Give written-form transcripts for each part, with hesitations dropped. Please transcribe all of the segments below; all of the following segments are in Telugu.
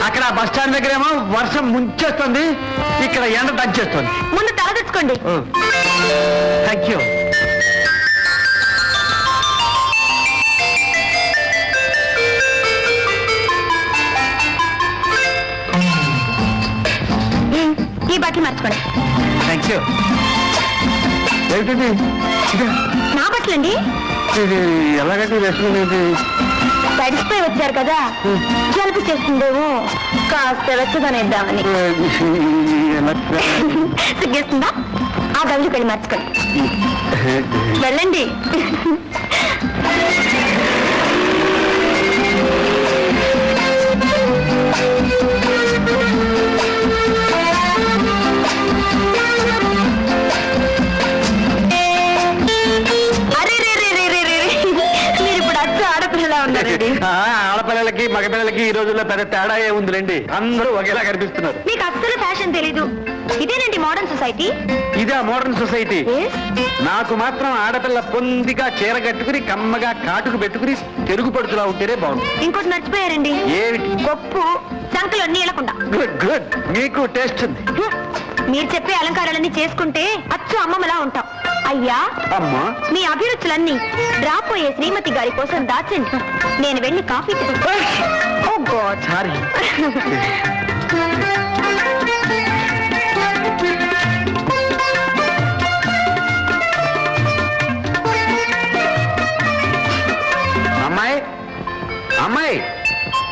అక్కడ బస్ స్టాండ్ దగ్గరేమో వర్షం ముంచేస్తుంది, ఇక్కడ ఎండ దంచేస్తుంది. ముందు తల తెచ్చుకోండి. Thank you. ఈ బట్టలు మార్చుకోండి. Thank you. ఏంటండి నా బట్టలండి. ఇది ఎలాగంటే వేసుకునేది? తడిసిపోయి వచ్చారు కదా, జలుబు చేస్తుందేమో, కాస్త వెచ్చదనేద్దామని. సిగ్గేస్తుందా? ఆ గదికి వెళ్ళి మార్చుకోండి. వెళ్ళండి. ఆడపిల్లలకి మగపిల్లలకి ఈ రోజుల్లో పెద్ద తేడా ఏముందిలేండి, అందరూ ఒకేలా కనిపిస్తున్నారు. మీకు అస్సలు ఫ్యాషన్ తెలీదు. ఇదేనండి మోడర్న్ సొసైటీ. ఇదే మోడర్న్ సొసైటీ. నాకు మాత్రం ఆడపిల్ల పొందిగా చీర కట్టుకుని కమ్మగా కాటుకు పెట్టుకుని తెలుగు పడుతులా ఉంటేనే బాగుంది. ఇంకోటి మర్చిపోయారండి. ఏమిటి? గొప్పు సంకలు అన్ని ఎలకుండా. గుడ్ గుడ్, మీకు టేస్ట్ ఉంది. మీరు చెప్పే అలంకారాలన్నీ చేసుకుంటే అచ్చు అమ్మమ్మలా ఉంటాం. అయ్యా అమ్మా, మీ అభిరుచులన్నీ రాపోయే శ్రీమతి గారి కోసం దాచండి. నేను వెళ్ళి కాఫీ ఓ గాడ్ సారీ. అమ్మాయి అమ్మాయి,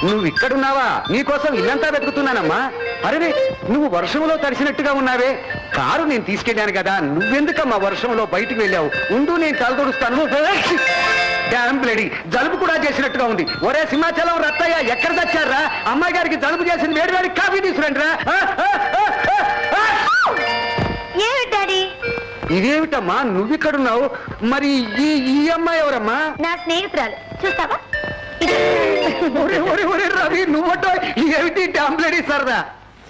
నువ్వు ఇక్కడున్నావా? నీకోసం ఇల్లంతా వెతుకుతున్నానమ్మా. అరే, నువ్వు వర్షంలో తడిసినట్టుగా ఉన్నావే. కారు నేను తీసుకెళ్ళాను కదా, నువ్వెందుకమ్మా వర్షంలో బయటికి వెళ్ళావు? ఉండు, నేను తలదొడుస్తాను. డ్యామ్ బ్లడీ, జలుబు కూడా చేసినట్టుగా ఉంది. ఒరే సింహాచలం రత్తయ్య, ఎక్కడ తెచ్చారా? అమ్మాయి గారికి జలుబు చేసింది, వేడి వేడి కాఫీ తీసుకురండి రా. డాడీ, ఇదేమిటమ్మా నువ్విక్కడున్నావు? మరి ఈ అమ్మాయి ఎవరమ్మా? నా స్నేహితురాలు. చూస్తావా? రవి, నువ్వటో ఏమిటి డ్యామ్ బ్లడీ సరదా?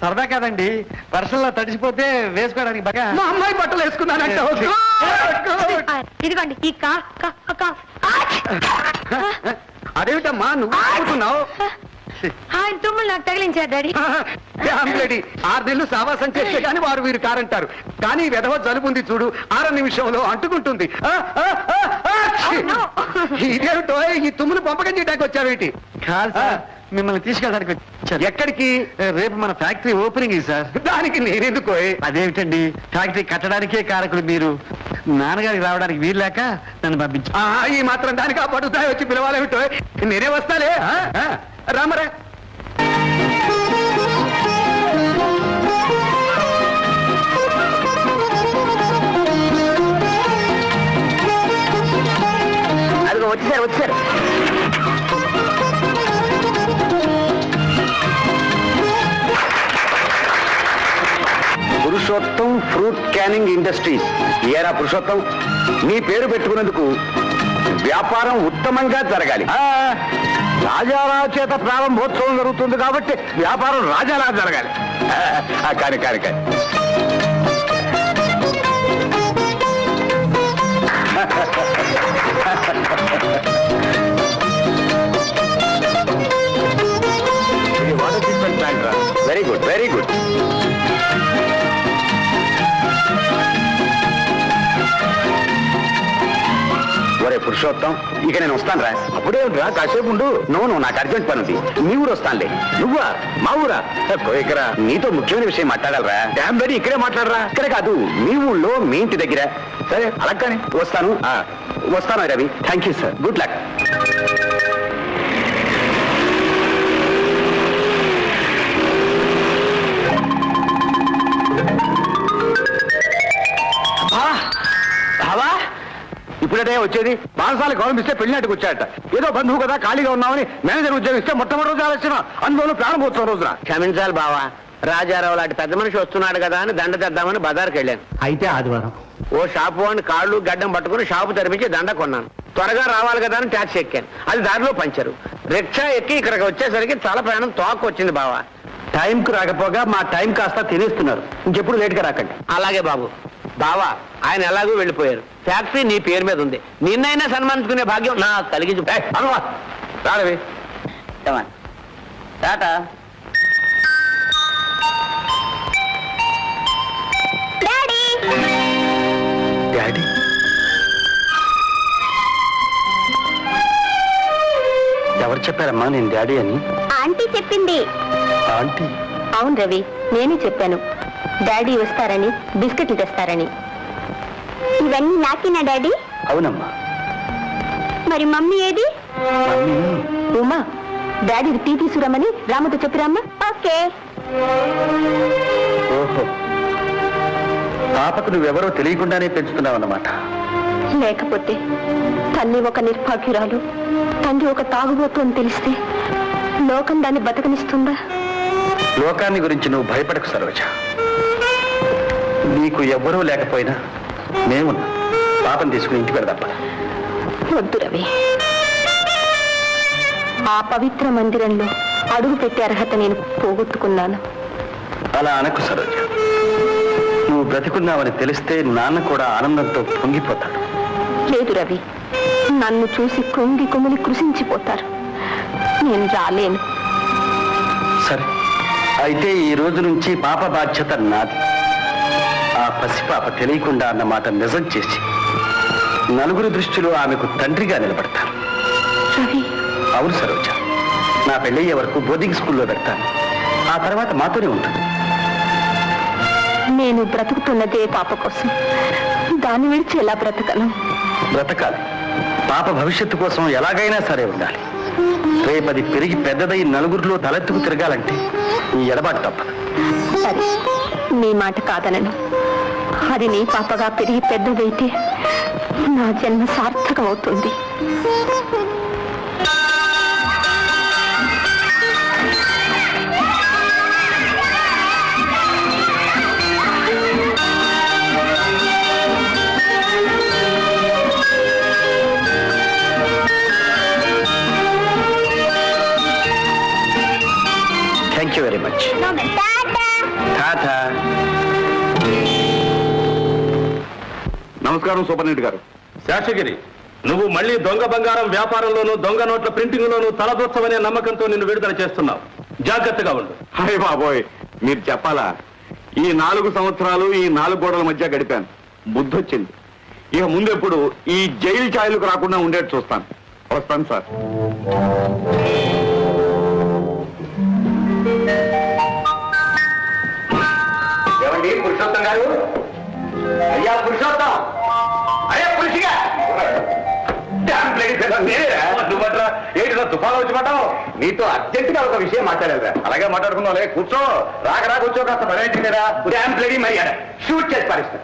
సరదా కాదండి, వర్షంలో తడిసిపోతే వేసుకోవడానికి బాగా. మా అమ్మాయి బట్టలు వేసుకున్నానంట. ఇదిగోండి ఈ అదేమిటమ్మా నువ్వు అనుకున్నావు? ఆయన తుమ్ములు నాకు తగిలించారు డాడీ. డ్యామ్ బ్లడీ, 6 నెలలు సావాసం చేస్తే కానీ వారు వీరు కారంటారు. కానీ వెధవ జలుబుంది చూడు, 6 నిమిషంలో అంటుకుంటుంది. ఇదేమిటో, ఈ తుమ్ములు పంపకం చేయడానికి వచ్చావేంటి? మిమ్మల్ని తీసుకెళ్ళడానికి వచ్చారు. ఎక్కడికి? రేపు మన ఫ్యాక్టరీ ఓపెనింగ్ సార్. దానికి నేనెందుకో? అదేమిటండి, ఫ్యాక్టరీ కట్టడానికే కారకులు మీరు. నాన్నగారికి రావడానికి వీలు లేక నన్ను పంపించా. ఈ మాత్రం దానికి ఆ పట్టుతాయి వచ్చి పిలవాలేమిటో? నేనే వస్తాలే. రామరా. అదిగో వచ్చారు. Purushottam fruit canning industries. ఏరా పురుషోత్తం, నీ పేరు పెట్టుకున్నందుకు వ్యాపారం ఉత్తమంగా జరగాలి. రాజారావు చేత ప్రారంభోత్సవం జరుగుతుంది కాబట్టి వ్యాపారం రాజాలా జరగాలి. కాని వాటర్ ట్రీట్మెంట్ ప్లాంట్ రా. Very good, very good. ఒరే పురుషోత్తం, ఇక నేను వస్తాను రా. అప్పుడే రా, కాసేపు ఉండు. నువ్వు నాకు అర్జెంట్ పని ఉంది. మీ ఊరు వస్తానులే. నువ్వా? మా ఊరా? ఇక్కడ నీతో ముఖ్యమైన విషయం మాట్లాడాలరా. డ్యామ్ బడి ఇక్కడే మాట్లాడరా. ఇక్కడ కాదు, మీ ఊళ్ళో మీ ఇంటి దగ్గర. సరే అలాగనే వస్తాను Ravi. Thank you sir, good luck. ఇప్పుడే వచ్చేది. బాలసాల గౌరవం ఇస్తే పెళ్లినాటికి వచ్చాడట. ఏదో బంధువు కదా, ఖాళీగా ఉన్నామని మేనేజర్ ఉద్యోగం ఇస్తే మొట్టమొదటి రోజు ఆలోచన, అందులో ప్రారంభోత్సవం రోజున. క్షమించాలి బావా, రాజారావు లాంటి పెద్ద మనిషి వస్తున్నాడు కదా అని దండ తెద్దామని బజార్కి వెళ్ళాను. అయితే ఆదివారం ఓ షాపు వాడిని కాళ్ళు గడ్డం పట్టుకుని షాపు తెరిపించి దండ కొన్నాను. త్వరగా రావాలి కదా అని ట్యాక్సీ ఎక్కాను. అది దారిలో పంచరు. రిక్షా ఎక్కి ఇక్కడికి వచ్చేసరికి తల ప్రయాణం తోక వచ్చింది బావా. టైంకు రాకపోగా మా టైం కాస్త తినేస్తున్నారు. ఇంకెప్పుడు లేట్గా రాకండి. అలాగే బాబు. బావా, ఆయన ఎలాగూ వెళ్ళిపోయారు. ఫ్యాక్టరీ నీ పేరు మీద ఉంది. నిన్నైనా సన్మానించుకునే భాగ్యం నాకు కలిగించు. రావి టాటా. చెప్పారమ్మా నేను డాడీ అని? ఆంటీ చెప్పింది. ఆంటీ? అవును రవి, నేనే చెప్పాను. డాడీ వస్తారని, బిస్కెట్లు తెస్తారని. ఇవన్నీ నాకేనా డాడీ? అవునమ్మా. మరి మమ్మీ ఏది? మమ్మీ ఉమా, డాడీ టీ తీసుకురమ్మని రామతో చెప్పిరమ్మా. ఓకే. ఓహో, పాపకు నువ్వెవరో తెలియకుండానే పెంచుతున్నావన్నమాట. లేకపోతే తల్లి ఒక నిర్భాగ్యురాలు, తండ్రి ఒక తాగుబోతు అని తెలిస్తే లోకం దాన్ని బతకనిస్తుందా? లోకాన్ని గురించి నువ్వు భయపడకు సరోజ. నీకు ఎవ్వరూ లేకపోయినా మేమున్నా. పాపం తీసుకుని ఇంటికి వెళ్దాం. వద్దు రవి, ఆ పవిత్ర మందిరంలో అడుగు పెట్టే అర్హత నేను పోగొట్టుకున్నాను. అలా అనకు సరోజ. నువ్వు బ్రతికున్నావని తెలిస్తే నాన్న కూడా ఆనందంతో పొంగిపోతాడు. లేదు రవి, నన్ను చూసి కుంగి కుమిలి కృషించిపోతారు. నేను రాలేను. సరే, అయితే ఈ రోజు నుంచి పాప బాధ్యత నాది. ఆ పసిపాప తెలియకుండా అన్నమాట నిజం చేసి నలుగురు దృష్టిలో ఆమెకు తండ్రిగా నిలబడతాను. రవి. అవును సరోజ, నా పెళ్ళయ్యే వరకు బోర్డింగ్ స్కూల్లో పెడతాను. ఆ తర్వాత మాతోనే ఉంటుంది. నేను బ్రతుకుతున్నదే పాప కోసం. దాన్ని విడిచి ఎలా బ్రతకను? బ్రతకాలి. పాప భవిష్యత్తు కోసం ఎలాగైనా సరే ఉండాలి. రేపది పెరిగి పెద్దదై నలుగురిలో తలెత్తుకు తిరగాలంటే ఈ ఎడబాటు తప్పదు. సరే, నీ మాట కాదనను. అది నీ పాపగా పెరిగి పెద్దదైతే నా జన్మ సార్థకమవుతుంది. Thank you very much. Tata. నమస్కారం సూపరింటెండెంట్ గారు. శేషగిరి, నువ్వు మళ్ళీ దొంగ బంగారం వ్యాపారంలోనూ దొంగ నోట్ల ప్రింటింగ్ లోనూ తలదూర్చవనే నమ్మకంతో నిన్ను విడుదల చేస్తున్నావు. జాగ్రత్తగా ఉండు. హాయ్ బాబోయ్, మీరు చెప్పాలా? ఈ 4 సంవత్సరాలు ఈ 4 గోడల మధ్య గడిపాను. బుద్ధొచ్చింది. ఇక ముందెప్పుడు ఈ జైలు ఛాయలకు రాకుండా ఉండేట్టు చూస్తాను. వస్తాను సార్. ఏమండి పురుషోత్తం గారు? అయ్యా పురుషోత్తం! అయ్యా పురుషిగా! ఏంటి తుఫాను వచ్చి పడ్డావు? నీతో అర్జెంట్ గా ఒక విషయం మాట్లాడారా? అలాగే మాట్లాడుకున్నావులే. కూర్చో. రాక కూర్చో. కాస్త మరేంటిరా డ్యామ్ లేడీ మర్యాద షూట్ చేసి పారిస్తా.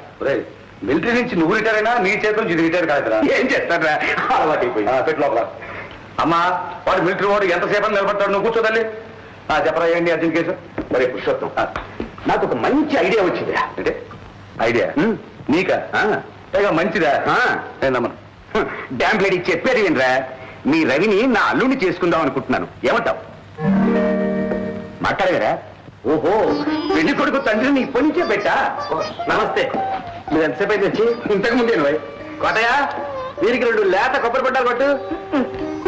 మిలిటరీ నుంచి నువ్వు రిటైర్ అయినా నీ చేతి నుంచి ఇది రిటైర్ కాదురా. ఏం చేస్తారా? అలవాటు అయిపోయింది. పెట్టు లోపల. అమ్మా, వాడు మిలిటరీ వాడు ఎంతసేపు నిలబడతాడు? నువ్వు కూర్చోదండి. చెప్పరా ఏంటి అర్జెంట్ కేసు? మరి పురుషోత్తం, నాకు ఒక మంచి ఐడియా వచ్చిందిరా. అంటే ఐడియా నీకా? పైగా మంచిదా? నమ్మను. డ్యామ్ లేడీ చెప్పేది ఏంట్రా? మీ రవిని నా అల్లుని చేసుకుందాం అనుకుంటున్నాను. ఏమంటావు? మాట్లాడగారా? ఓహో, పెళ్లి కొడుకు తండ్రిని ఇప్పటి నుంచే పెట్టా. నమస్తే. మీరు ఎంతసేపు అయితే వచ్చి? ఇంతకు ముందే కోటయ్య, వీరికి 2 లేత కొబ్బరి పడ్డాలు పట్టు.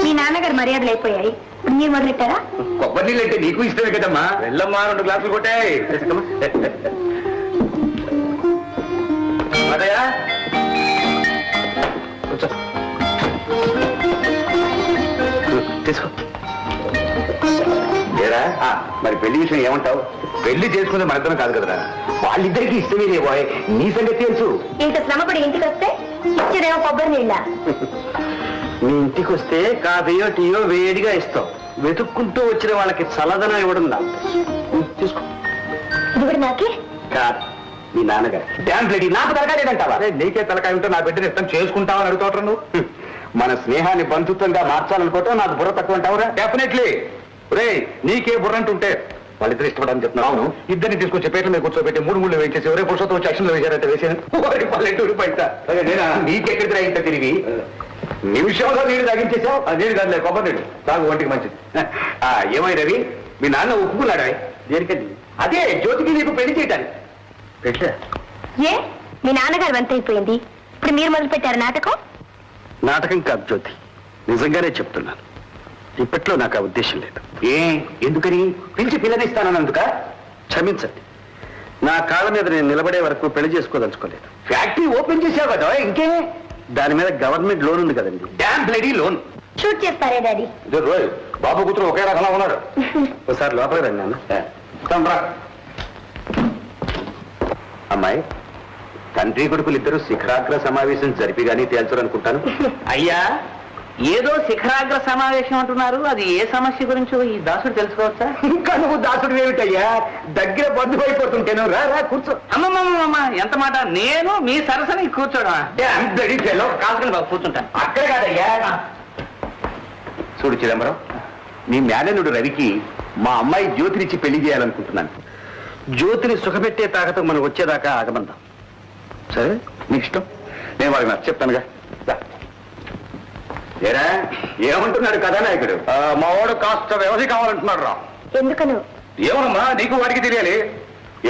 మీ నాన్నగారు మర్యాదలు అయిపోయాయి. మీరు మొదలెట్టారా? కొబ్బరి నీళ్ళు అంటే నీకు ఇష్టమే కదమ్మా. వెళ్ళమ్మా, 2 గ్లాసులు కొట్టాయి. కోటయ్య కూర్చో. తీసుకో. ఏరా, మరి పెళ్లి విషయం ఏమంటావు? పెళ్లి చేసుకునే మనతనం కాదు కదరా. వాళ్ళిద్దరికీ ఇష్టమే బాయ్. నీ సంగతి తెలుసు. ఇంత శ్రమపడి ఇంటికి వస్తే ఇచ్చేదేమో కొబ్బరి నీళ్ళ. నీ ఇంటికి వస్తే కాఫీయో టీయో వేడిగా ఇస్తావు. వెతుక్కుంటూ వచ్చిన వాళ్ళకి చల్లదనం ఇవ్వడం నా తీసుకో. ఇది కూడా నాకే కాదు, మీ నాన్నగారు. Dam ready. నాకు తలకాయలేదంటావా? నీకే తలకాయ ఉంటే నా బిడ్డను ఇష్టం చేసుకుంటావని అడుగుతావు నువ్వు. మన స్నేహాన్ని బంధుత్వంగా మార్చాలనుకోవటం నాకు బుర్ర తక్కువ అంటావురా? డెఫినెట్లీ. రే, నీకే బుర్ర అంటుంటే వాళ్ళిద్దరు ఇష్టపడని చెప్తున్నాను. ఇద్దరిని తీసుకొచ్చి పేట్ల మీద కూర్చోబెట్టి 3 ముళ్ళు వేయించేసి ఒరే పురుషోత్తం వచ్చి అక్షన్లో వేశారంటే వేసాను. పల్లెటూరు బయట నీకెక్కడికి ఇంత తిరిగి నిమిషంలో నీళ్ళు తాగించేసావు. నీళ్ళు కాదులే, కొబ్బరి నీళ్ళు తాగు, ఒంటికి మంచిది. ఏమై రవి, మీ నాన్న ఒప్పుకున్నాడా? దేనికండి? అదే జ్యోతికి నీకు పెళ్లి చేయటానికి. పెట్టా? ఏ, మీ నాన్నగారు వంత అయిపోయింది. ఇప్పుడు మీరు మొదలు పెట్టారు నాటకం? నాటకం కాదు జ్యోతి, నిజంగానే చెప్తున్నాను. ఇప్పట్లో నాకు ఆ ఉద్దేశం లేదు. ఎందుకని? పిలిచి పిల్లనిస్తానందుక? క్షమించండి, నా కాళ్ళ మీద నేను నిలబడే వరకు పెళ్లి చేసుకోదలుచుకోలేదు. ఫ్యాక్టరీ ఓపెన్ చేసావు కదా, ఇంకే? దాని మీద గవర్నమెంట్ లోన్ ఉంది కదండి. Damn bloody loan. షూట్ చేస్తారే డాడీ. ఇదే రోయ్, బాబు కూతురు ఒకే రకంగా ఉన్నాడు. ఒకసారి లోపలికి రండి నాన్న. అమ్మాయి, తండ్రి కొడుకులు ఇద్దరు శిఖరాగ్ర సమావేశం జరిపి గానీ తేల్చరనుకుంటాను. అయ్యా, ఏదో శిఖరాగ్ర సమావేశం అంటున్నారు. అది ఏ సమస్య గురించో ఈ దాసుడు తెలుసుకోవచ్చా? ఇంకా నువ్వు దాసుడు ఏమిటయ్యా, దగ్గర బంధువు అయిపోతుంటేను. రా రా కూర్చో. అమ్మమ్మమ్మ, ఎంత మాట! నేను మీ సరసని కూర్చోడమా? కాల్చుకుని బాబు కూర్చుంటాను. అక్కడ కాదయ్యా. చూడు చిదంబరం, నీ మేననుడు రవికి మా అమ్మాయి జ్యోతినిచ్చి పెళ్లి చేయాలనుకుంటున్నాను. జ్యోతిని సుఖపెట్టే తాకతో మనం వచ్చేదాకా ఆగమందాం. సరే, నీకు ఇష్టం. నేను వాళ్ళకి నచ్చ చెప్తానుగా. ఏరా, ఏమంటున్నాడు కథానాయకుడు? మా వాడు కాస్త వ్యవధి కావాలంటున్నాడు రా. ఎందుకను? ఏమమ్మా, నీకు వాడికి తెలియాలి.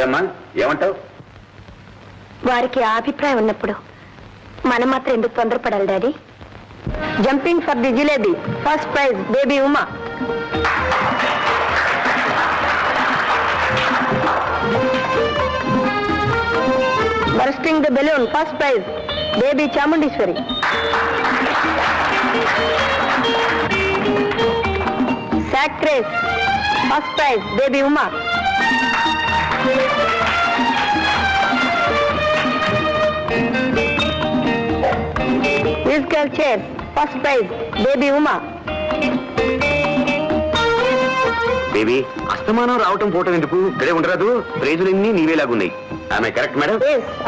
ఏమ్మా, ఏమంటావు? వారికి ఆ అభిప్రాయం ఉన్నప్పుడు మనం మాత్రం ఎందుకు తొందరపడాలి daddy? Jumping for the jalebi, first prize baby Uma. Bursting the balloon, first prize baby Chamundeshwari. Sack race, first prize baby Uma. Musical chair, first prize baby Uma. Baby, అస్తమానం రావటం పోవటం ఎందుకు? ఇక్కడే ఉండరాదు. ప్రైజులన్నీ నీవేలాగున్నాయి. ఆమె correct madam?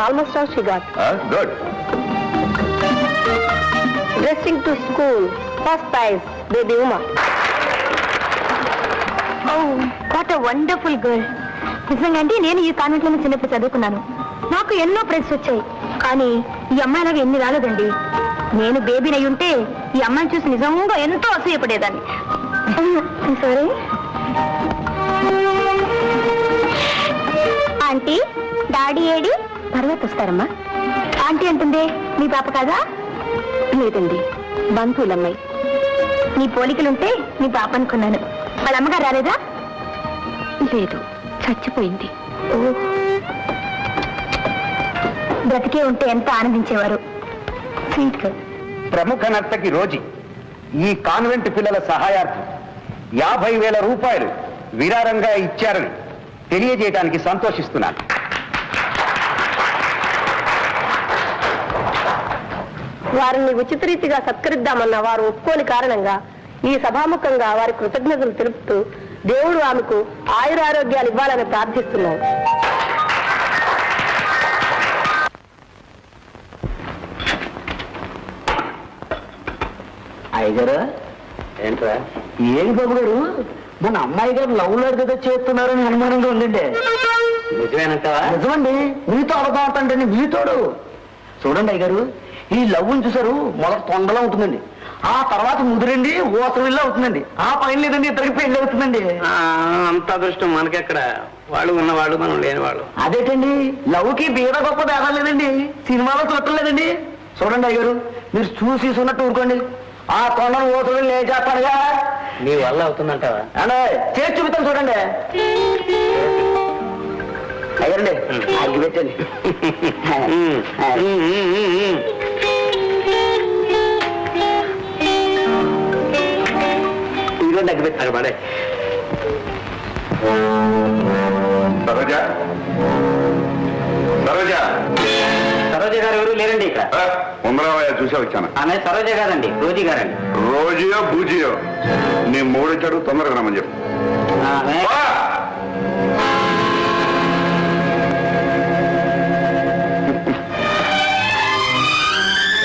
Almost all she got. Good. Dressing to school, first prize baby Uma. What a wonderful girl. నిజంగా అంటే నేను ఈ కాన్వెంట్ లోనే చిన్నప్పుడు చదువుకున్నాను. నాకు ఎన్నో ప్రైజ్ వచ్చాయి, కానీ ఈ అమ్మాయిలాగా ఎన్ని రాలేదండి. నేను బేబీని అయి ఉంటే ఈ అమ్మాయిని చూసి నిజంగా ఎంతో అసూయపడేదాన్ని. సారీ ఆంటీ, డాడీ ఏడి? తర్వాత వస్తారమ్మా. ఆంటీ అంటుంది, మీ పాప కాదా? లేదండి, బంధువులమ్మాయి. నీ పోలికలుంటే నీ పాప అనుకున్నాను. వాళ్ళ అమ్మగారు రాలేదా? లేదు, చచ్చిపోయింది. బ్రతికే ఉంటే ఎంత ఆనందించేవారు. స్వీట్ గా. ప్రముఖ నర్తకి రోజీ ఈ కాన్వెంట్ పిల్లల సహాయార్థం 50,000 రూపాయలు విరారంగా ఇచ్చారని తెలియజేయడానికి సంతోషిస్తున్నాను. వారిని ఉచిత రీతిగా సత్కరిద్దామన్న వారు ఒప్పుకోని కారణంగా ఈ సభాముఖంగా వారి కృతజ్ఞతలు తెలుపుతూ దేవుడు ఆమెకు ఆయురారోగ్యాలు ఇవ్వాలని ప్రార్థిస్తున్నాను. అయ్యగారు, ఏంట్రా? ఏం బాబు గారు, మన అమ్మాయి గారు లవ్ లెటర్ ఏదో చేస్తున్నారని అనుమానంగా ఉందండి. నిజమేనంటావా? నిజమండి, మీతో అడగా ఉంటాండి. మీతోడు చూడండి అయ్యగారు, ఈ లవ్వుని చూసారు, మొదట తొండలా ఉంటుందండి, ఆ తర్వాత ముదిరండి ఓసరిల్లా అవుతుందండి, ఆ పైన లేదండి ఇద్దరికి పెళ్లి అవుతుందండి. అంత అదృష్టం మనకెక్కడ? వాళ్ళు ఉన్నవాళ్ళు, మనం లేనివాళ్ళు. అదేటండి, లవ్కి బీద గొప్ప తేడా లేదండి, సినిమాలో చూడలేదండి. చూడండి అయ్యగారు, మీరు చూసి ఉన్నట్టు ఊరుకోండి, ఆ తొండను ఓసరి లేచేస్తాడుగా. నీ వల్ల అవుతుందంటావా? అంటే చేసి చూపిస్తాను చూడండి. అయ్యండి, అగ్గి పెట్టండి. ఇదిగోండి అగ్గి పెట్టాను పడే. సరోజా, సరోజా. సరోజ గారు ఎవరు లేరండి ఇక్కడ. ఉందరావయ్య, చూసే వచ్చాను. ఆమె సరోజ గారండి, రోజీ గారండి. రోజుయో బూజియో నీ మూడొచ్చాడు, తొందరగా రమ్మని చెప్పు. ఆమె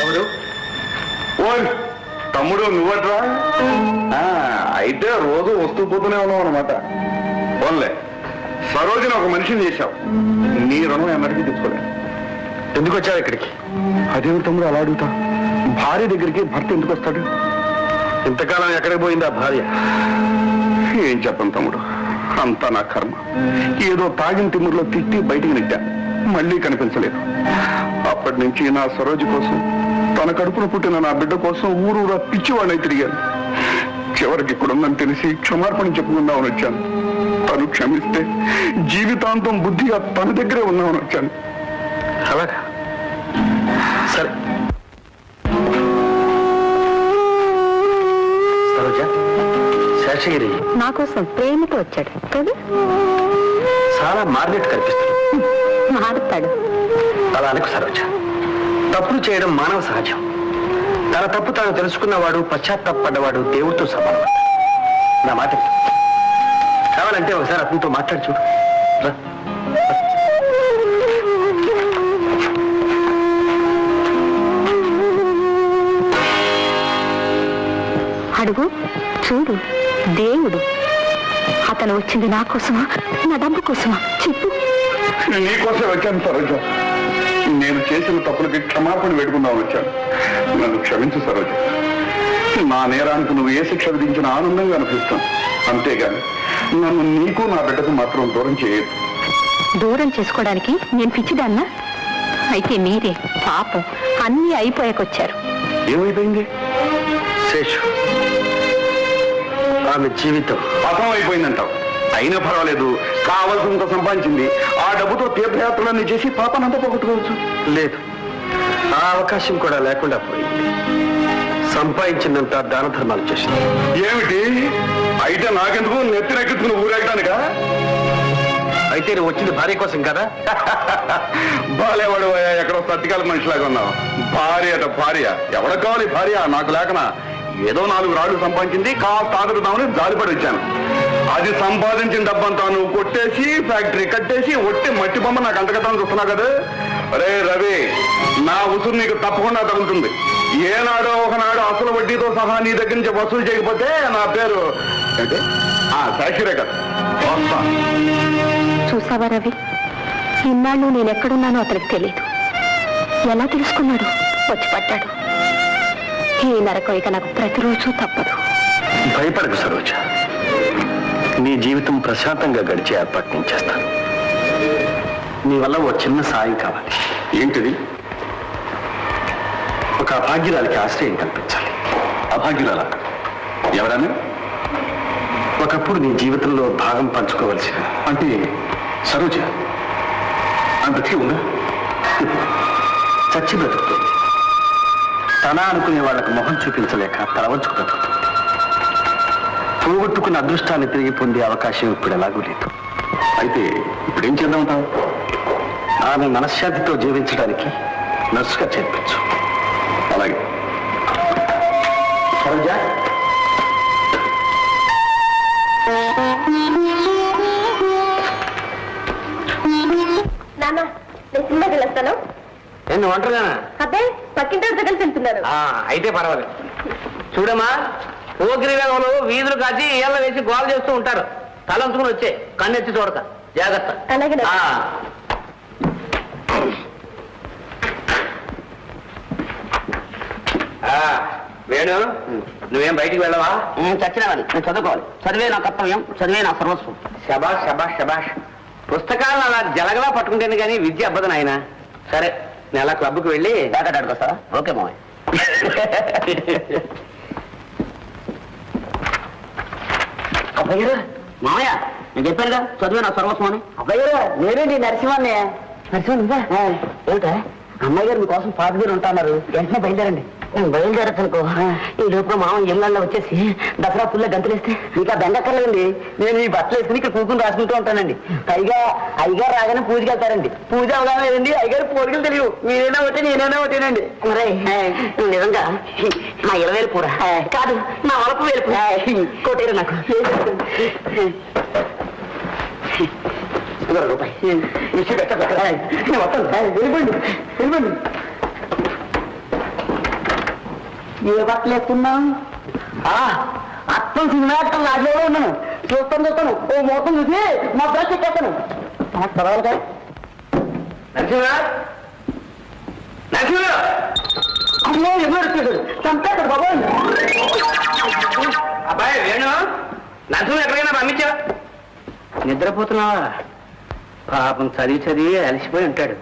ఎవరు? ఓయ్ తమ్ముడు, నువ్వట్రా? అయితే రోజు వస్తూ పోతూనే ఉన్నావు అనమాట. పోన్లే, సరోజని ఒక మనిషిని చేశావు, నీ రుణం ఎన్నటికీ తెచ్చుకోలే. ఎందుకు వచ్చావు ఇక్కడికి? అదేమి తమ్ముడు అలా అడుగుతా? భార్య దగ్గరికి భర్త ఎందుకు వస్తాడు? ఇంతకాలం ఎక్కడికి పోయిందా భార్య? ఏం చెప్పను తమ్ముడు, అంతా నా కర్మ. ఏదో తాగిన తిమ్మురులో తిట్టి బయటికి నెట్టా, మళ్ళీ కనిపించలేదు. అప్పటి నుంచి నా సరోజు కోసం, తన కడుపున పుట్టిన నా బిడ్డ కోసం ఊరూరా పిచ్చివాళ్ళై తిరిగాను. చివరికి ఇక్కడుందని తెలిసి క్షమార్పణ చెప్పుకుందామని వచ్చాను. తను క్షమిస్తే జీవితాంతం బుద్ధిగా తన దగ్గరే ఉన్నామని వచ్చాను. శేషగిరి నా కోసం ప్రేమతో వచ్చాడు కదా. చాలా మారినట్టు కనిపిస్తుంది. మారుతాడు. అలా అనుకు సరోజ. తప్పులు చేయడం మానవ సహజం. తన తప్పు తాను తెలుసుకున్నవాడు, పశ్చాత్తాపడ్డవాడు దేవుడితో సమానం. నా మాట విను. కావాలంటే ఒకసారి అతనితో మాట్లాడి చూడు. రా. అడుగు, చూడు, దేవుడు. అతను వచ్చింది నా కోసమా, నా డబ్బు కోసమా చెప్పు. నీకోసం వచ్చాను సరోజ. నేను చేసిన తప్పులకి క్షమాపణ పెట్టుకుందాం వచ్చాను. నన్ను క్షమించు సరోజ. నా నేరానికి నువ్వు ఏ శిక్ష విధించిన ఆనందంగా అనిపిస్తాను. అంతేగాని నన్ను నీకు నా బిడ్డకు మాత్రం దూరం చేయదు. దూరం చేసుకోవడానికి నేను పిచ్చిదాన్నా? అయితే మీరే పాపం అన్నీ అయిపోయాకొచ్చారు. ఏమైపోయింది? శేషు, ఆమె జీవితం అర్థం అయిపోయిందంటావు. అయినా పర్వాలేదు, కావలసినంత సంపాదించింది. ఆ డబ్బుతో తీర్థయాత్రలన్నీ చేసి పాపనంతా పోగొట్టుకోవచ్చు. లేదు, ఆ అవకాశం కూడా లేకుండా పోయింది. సంపాదించినంత దాన ధర్మాలు చేసింది. ఏమిటి అయితే నాకెందుకు నెత్తిరెక్కించుకుని ఊరేగడానికా? అయితే నువ్వు వచ్చింది భార్య కోసం కదా? బాలేవాడు ఎక్కడో సత్తికాల మనిషిలాగా ఉన్నావు. భార్య అట భార్య. ఎవడ కావాలి భార్య? నాకు లేకనా? ఏదో 4 రాళ్ళు సంపాదించింది, కాస్త ఆదురుదామని జాలిపడి వచ్చాను. అది సంపాదించిన డబ్బంతా నువ్వు కొట్టేసి ఫ్యాక్టరీ కట్టేసి ఒట్టి మట్టి బొమ్మ నాకు అంతకతాను చూస్తున్నావు కదా. అరే రవి, నా ఉసురు నీకు తప్పకుండా తగులుతుంది. ఏనాడో ఒకనాడు అసలు వడ్డీతో సహా నీ దగ్గర నుంచి వసూలు చేయకపోతే నా పేరు అంటే సాక్షిరే కదా. చూసావా రవి, ఇన్నాళ్ళు నేను ఎక్కడున్నానో అతనికి తెలియదు. ఎలా తెలుసుకున్నాడు? వచ్చి పట్టాడు. ఈ నరకం ఇక నాకు ప్రతిరోజు తప్పదు. భయపడకు సరోజ. నీ జీవితం ప్రశాంతంగా గడిచే ఏర్పాటు నేను చేస్తాను. నీ వల్ల ఓ చిన్న సాయం కావాలి. ఏంటిది? ఒక అభాగ్యురాలికి ఆశ్రయం కల్పించాలి. అభాగ్యురాలా? ఎవరని? ఒకప్పుడు నీ జీవితంలో భాగం పంచుకోవలసిన అంటే సరోజ అంతకీ ఉందా? చచ్చి బ్రతుకుతుంది. తన అనుకునే వాళ్ళకు మొహం చూపించలేక తలవంచుకు బ్రతుకుతుంది. పోగొట్టుకున్న అదృష్టాన్ని తిరిగి పొందే అవకాశం ఇప్పుడు ఎలాగూ లేదు. అయితే ఇప్పుడేం చేద్దామంటావు? ఆమె మనశ్శాంతితో జీవించడానికి నర్సుగా చేర్పించు. అలాగే. సరోజ, నాన్న, నేను సినిమాకి వెళ్ళొస్తాను. నేను ఒంటరిగానా? అబ్బాయి పక్కింటి కలిసి వెళ్తున్నారు. అయితే పర్వాలేదు. చూడమ్మా, పోకిరి వేగంలో వీధులు కాచి ఏళ్ళ వేసి గోల చేస్తూ ఉంటారు. తలంచుకుని వచ్చే కన్నెత్తి చూడక జాగ్రత్త. అలాగే ఆ. వేణు, నువ్వేం బయటికి వెళ్ళవా? చచ్చినావని నేను చదువుకోవాలి. చదివే నా కర్తవ్యం, చదివే నా సర్వస్వం. శబాష్ శబాష్ శబాష్. పుస్తకాలను అలా జలగలా పట్టుకుంటేనే కానీ విద్య అబ్బదు నాయన. సరే, నేను అలా క్లబ్కి వెళ్ళి బ్యాకెట్ ఆడుకొస్తావా? ఓకే మావయ్య. అబ్బాయి గారు, మామయ్య నేను చెప్పానుగా చదివే నా సర్వస్వం అని. అబ్బాయి గారు, నేనండి నరసింహాన్ని. నరసింహ ఏమిటా? అమ్మాయి గారు మీకోసం 5,000 ఉంటాన్నారు. వెంటనే బయలుదేరండి. నేను బయలుదేరచ్చనుకో. ఈ లోపల మామ ఇళ్ళల్లో వచ్చేసి దసరా పుల్ల గంతులేస్తే మీకు ఆ బెంగక్కర్లేదండి. నేను ఈ బట్టలు వేసుకుని ఇక్కడ కూర్చుని రాసుకుంటూ ఉంటానండి. పైగా అయ్యగారు రాగానే పూజకి వెళ్తారండి. పూజ అవగానే లేదండి అయ్యగారు పోలికలు తెలియవు. మీరైనా ఒకటే నేనైనా ఒకటేనండి. మరి నిజంగా నా 20,000 పూర కాదు, నా 40,000 పూర కోటేరు నాకు. రూపాయి వెళ్ళిపోండి వెళ్ళిపోండి. ఏ బట్టలు వేసుకున్నాం? అర్థం సినిమా యాక్టర్ లాగా ఉన్నాను. చూస్తాను ఓ మొత్తం చూసి మా బ్రష్ చెప్పేస్తాను. చదవాలి. అమ్మో ఎవరు వచ్చేసాడు? చంపేస్తాడు బాబోయ్. అబ్బాయి వేణు, నరసింహ ఎక్కడికైనా పంపించావా? నిద్రపోతున్నావా? పాపం చదివి అలసిపోయి ఉంటాడు.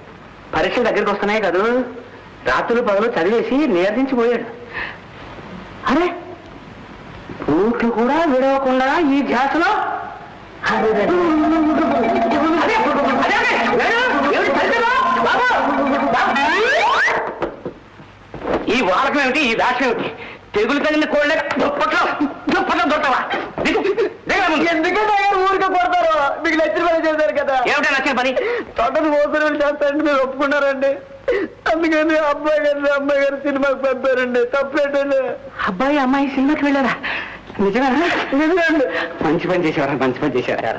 పరీక్షలు దగ్గరికి వస్తున్నాయి కదూ. రాత్రులు పగలు చదివేసి నేర్దించిపోయాడు. అరే, పూట్లు కూడా విడవకుండా ఈ ధ్యాసలో ఈ వాడకం ఏమిటి? ఈ దాక్షం ఏమిటి? తెగులు కలిగిన కోళ్ళ దుప్పట్లో దొట్టవా? ఎందుకంటే ఊరికే కొడతారు, మీకు నచ్చిన పని చేశారు కదా. ఏమిటా నచ్చిన పని? తొందర మోసరం చేస్తారండి, మీరు ఒప్పుకున్నారండి. అందుకని అబ్బాయి గారు సినిమాకి పంపారండి. తప్పేంటండి? అబ్బాయి అమ్మాయి సినిమాకి వెళ్ళారా? నిజమేనా? నిజండి. మంచి పని చేసేవారా, మంచి పని చేసేవారా.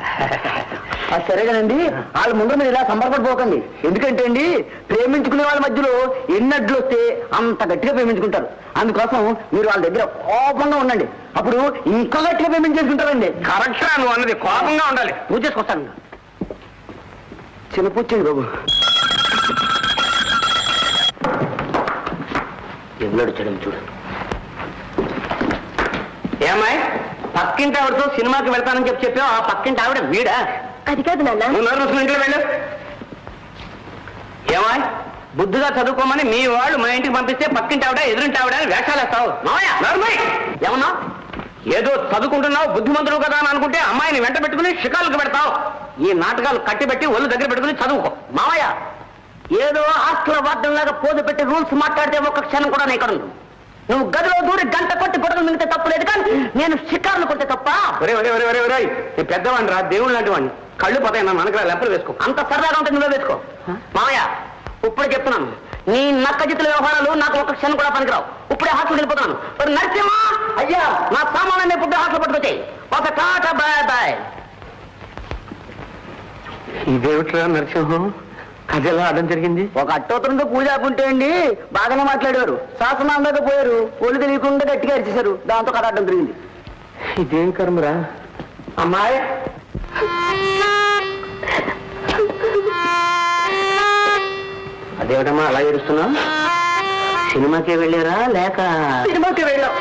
సరే కదండి, వాళ్ళ ముందు మీరు ఇలా సంబరపడిపోకండి. ఎందుకంటే అండి, ప్రేమించుకునే వాళ్ళ మధ్యలో ఎన్ని అడ్లు వస్తే అంత గట్టిగా ప్రేమించుకుంటారు. అందుకోసం మీరు వాళ్ళ దగ్గర కోపంగా ఉండండి. అప్పుడు ఇంకా గట్టిగా ప్రేమించేసుకుంటారండి. కరెక్టా నువ్వు అన్నది? కోపంగా ఉండాలి. పూజ చేసుకొస్తాను. చిన్న పూజ చేయండి బాబు. ఎవడు చెడు చూడు. ఏమాయ్, పక్కింటి ఆవిడతో సినిమాకి వెళ్తానని చెప్పావు. ఆ పక్కింటి ఆవిడ వీడా? అది కాదు నాన్న. నువ్వు నోరు మూసుకుని ఇంట్లో వెళ్ళు. ఏమాయ్, బుద్ధిగా చదువుకోమని మీ వాళ్ళు మా ఇంటికి పంపిస్తే పక్కింటి ఆవిడ ఎదురింటి ఆవిడ అని వేషాలు వేస్తావు. ఏమన్నా ఏదో చదువుకుంటున్నావు, బుద్ధిమంతుడు కదా అని అనుకుంటే అమ్మాయిని వెంట పెట్టుకుని షికాలకు పెడతావు. ఈ నాటకాలు కట్టిపెట్టి ఒళ్ళు దగ్గర పెట్టుకుని చదువుకో. మావయ్య, ఏదో హాస్టల్ వార్డం లాగా పోదు పెట్టి రూల్స్ మాట్లాడితే ఒక్క క్షణం కూడా నేను ఇక్కడ ఉండు. నువ్వు గదిలో దూరి గంట కొట్టి పొడగలు మిగితే తప్పులేదు, కానీ నేను షికారులు కొడితే తప్ప. ఒరే ఒరే ఒరే ఒరే ఒరే, నీ పెద్దవాడిని రా, దేవుడు లాంటి వాడిని. కళ్ళు పోతాయి నా మనకు లెప్పలు వేసుకో. అంత సరదాగా ఉంటే నువ్వే వేసుకో. మావయ్య, ఇప్పుడు చెప్తున్నాను, నీ నక్క జిత్తుల వ్యవహారాలు నాకు ఒక క్షణం కూడా పనికిరావు. ఇప్పుడే హాస్టల్ వెళ్ళిపోతున్నాను. నరసింహ, అయ్యా, నా సామానాన్ని ఇప్పుడు హాస్టల్ పట్టుకొచ్చాయి. ఒక టాటా బాయ్ బాయ్. ఇదేమిట్రా నరసింహం, అదెలా అడ్డం జరిగింది? ఒక అట్టోత్తరంతో పూజ ఆపుంటే అండి బాగానే మాట్లాడారు. శాసనాందాక పోయారు, ఒళ్ళు తెలియకుండా గట్టిగా అరిచేశారు. దాంతో కథ అడ్డం తిరిగింది. ఇదేం కర్మరా అమ్మాయి. అదేమిటమ్మా అలా ఏడుస్తున్నావు? సినిమాకే వెళ్ళారా లేక? సినిమాకి వెళ్ళాం.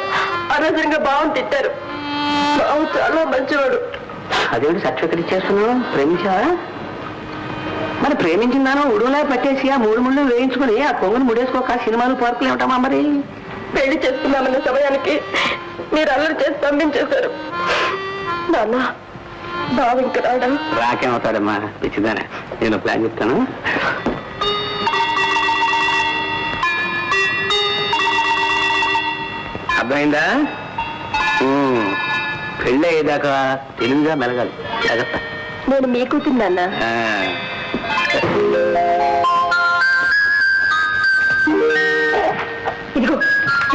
అనవసరంగా బాగుంది తిట్టారు. బాగు చాలా మంచివాడు. అదేమిటి సర్టిఫికెట్ ఇచ్చేస్తున్నావు? ప్రేమించావా? మరి ప్రేమించిందానో ఉడులా పట్టేసి ఆ మూడు ముళ్ళు వేయించుకుని ఆ కొంగును ముడేసుకోక సినిమాలు పార్కులు ఏమిటమ్మా? మరి పెళ్లి చేసుకున్నామన్న సమయానికి మీరు అల్లరి చేసి పంపించేశారు. నాన్న, బావ ఇంక రాడా? రాకేమవుతాడమ్మా, పిచ్చిదానే. నేను ప్లాన్ చెప్తాను. అర్థమైందా? పెళ్ళి అయ్యేదాకా తెలివిగా మెలగాలి. జాగ్రత్త. నేను మీ కూతున్నాన్న. ఇదిగో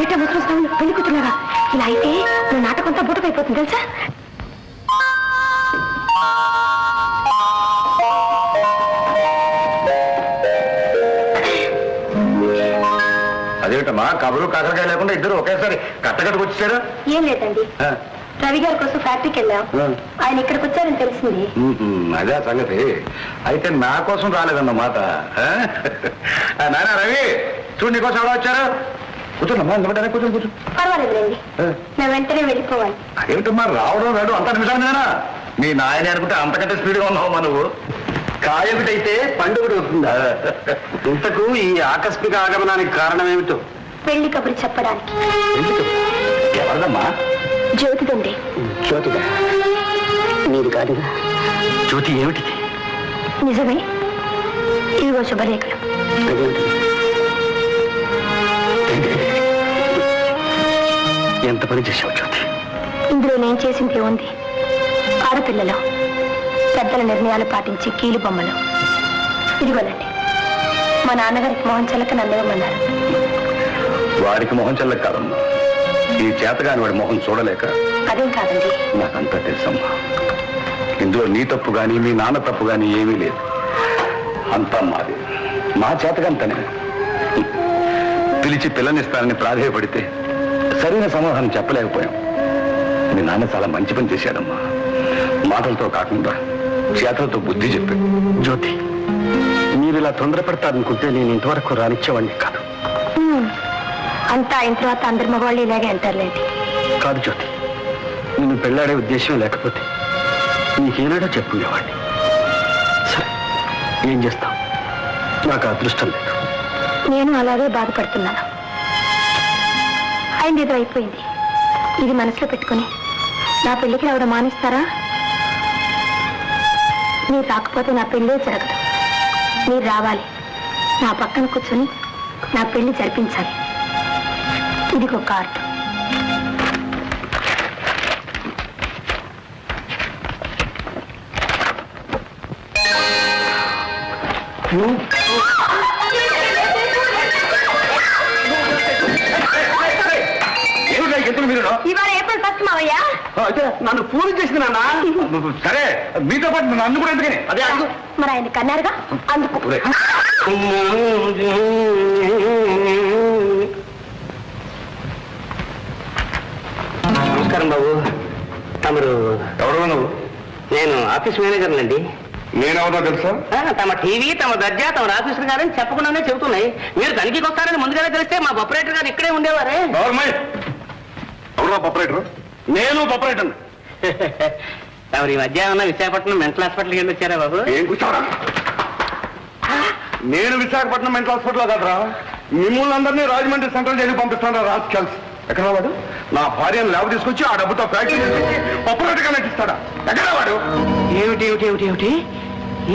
ఏటా ముసలి పెళ్లి కూతున్నారా? ఇలా అయితే నా నాటకంతా బుటకైపోతుంది తెలుసా? అదేమిటమ్మా, కబురు కాకరకాయ లేకుండా ఇద్దరు ఒకేసారి కట్టకట్టుకు వచ్చేసారు? ఏం లేదండి, రవి గారి కోసం ఫ్యాక్టరీకి వెళ్ళాం. ఆయన ఇక్కడికి వచ్చారని తెలిసింది. అదే సంగతి. అయితే నా కోసం రాలేదన్నమాట. నాయనా రవి, చూడు నీకోసం ఎవరో వచ్చారు. కూర్చోండమ్మా, ఎందుకంటే కూర్చొని కూర్చో. పర్వాలేదులేండి, మేము వెంటనే వెళ్ళిపోవాలి. అదేమిటమ్మా రావడం రాడు అంత నిమిషాలు మీ నాయన అనుకుంటే అంతకంటే స్పీడ్గా ఉన్నావమ్మా నువ్వు. కాయమిటైతే పండుగ అవుతుందా? ఇంతకు ఈ ఆకస్మిక ఆగమనానికి కారణం ఏమిటో? పెళ్లి కబురు చెప్పడానికి. ఎవరిదమ్మా? జ్యోతిదండి. జ్యోతిగా మీరు కాదుగా? జ్యోతి ఏమిటిది? నిజమే, ఇదిగో శుభరేఖలు. ఎంత పని చేసావు జ్యోతి? ఇందులో నేను చేసింది ఉంది. ఆడపిల్లలో పెద్దల నిర్ణయాలు పాటించి కీలు బొమ్మలు. ఇదిగోనండి, మా నాన్నగారికి మోహన్ చెల్లక నందవమన్నారు. వాడికి మొహం చెల్లక కాదమ్మా, ఈ చేతగాని వాడి మొహం చూడలేక. అదేం కాదండి. నాకంతా తెలుసమ్మా. ఇందులో నీ తప్పు గాని మీ నాన్న తప్పు గాని ఏమీ లేదు. అంతా మాది, మా చేతకంతనే. పిలిచి పిల్లనిస్తానని ప్రాధేయపడితే సరైన సమాధానం చెప్పలేకపోయాం. మీ నాన్న చాలా మంచి పని చేశాడమ్మా. మాటలతో కాకుండా చేతలతో బుద్ధి చెప్పాడు. జ్యోతి, మీరు ఇలా తొందరపడతారనుకుంటే నేను ఇంతవరకు రానిచ్చేవాడిని కాదు. అంతా అయిన తర్వాత అందరి మగవాళ్ళు ఇలాగే అంటారులేండి. కాదు జ్యోతి, నిన్ను పెళ్ళాడే ఉద్దేశం లేకపోతే నీకేనాడో చెప్పుండేవాడిని. సరే, ఏం చేస్తాం, నాకు అదృష్టం లేదు. నేను అలాగే బాధపడుతున్నాను. అయింది ఏదో అయిపోయింది. ఇది మనసులో పెట్టుకుని నా పెళ్లికి రావడం మానేస్తారా? మీరు రాకపోతే నా పెళ్ళే జరగదు. మీరు రావాలి, నా పక్కన కూర్చొని నా పెళ్లి జరిపించాలి. ఇదిగో కార్డు. ఏమిటా గెంతులు మీరు? ఇవాళ ఏప్రిల్ 1 మావయ్య. అయితే నన్ను పూజ చేసింది నాన్న. సరే మీతో పాటు నన్ను కూడా ఎందుకని అదే అడుగు. మరి ఆయన కన్నారుగా అందుకు. నమస్కారం బాబు. తమరు ఎవరు నువ్వు? నేను ఆఫీస్ మేనేజర్నండి. నేనెవరో తెలుసా? తమ టీవీ, తమ దర్జా, తమ రాజకృష్ణ గారని చెప్పకుండానే చెబుతున్నాయి. మీరు తనిఖీకి వస్తారని ముందుగానే తెలిస్తే మా ఆపరేటర్ గారు ఇక్కడే ఉండేవారే. ఎవరో ఆపరేటర్? నేను ఆపరేటర్. తమరు ఈ మధ్య ఏమన్నా విశాఖపట్నం మెంటల్ హాస్పిటల్కి వెళ్ళి వచ్చారా బాబు? ఏం కూర్చోరా? నేను విశాఖపట్నం మెంటల్ హాస్పిటల్లో కాదురా, మిమ్మల్ని అందరినీ రాజమండ్రి సెంట్రల్ జైలుకి పంపిస్తాను. రాజకీయాల్స్ ఎక్కడ వాడు? నా భార్యను లేవ తీసుకొచ్చి ఆ డబ్బుతో ఫ్యాక్టరీ ఆపరేటర్గా నటిస్తాడా? ఎక్కడ వాడు? ఏమిటి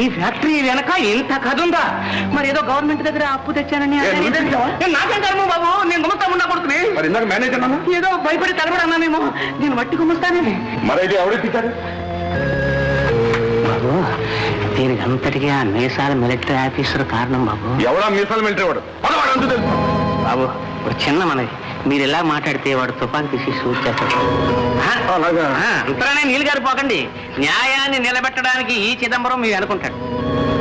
ఈ ఫ్యాక్టరీ వెనక ఇంత కథ ఉందా? మరి ఏదో గవర్నమెంట్ దగ్గర అప్పు తెచ్చానని నాకేం కర్మ బాబు, నేను గుమస్తా ఉన్నా కొడుకుని. మరి ఇందాక మేనేజర్ అన్నా? ఏదో భయపడి తలబడి అన్నానేమో, నేను వట్టి గుమస్తానే. మరైతే ఎవరెత్తిచ్చారు బాబు? దీనికి అంతటికీ ఆ మీసాల మిలిటరీ ఆఫీసర్ కారణం బాబు. ఎవరా మీసాలు మిలిటరీ వాడు? వాడు అంతు తెలుసు బాబు ఒక చిన్న మనది, మీరు ఇలా మాట్లాడితే వాడు తుపాకి తీసి షూట్ చేస్తాడు. అలాగా? అంతలోనే నీళ్ళు గారిపోకండి. న్యాయాన్ని నిలబెట్టడానికి ఈ చిదంబరం మీరు అనుకుంటాడు.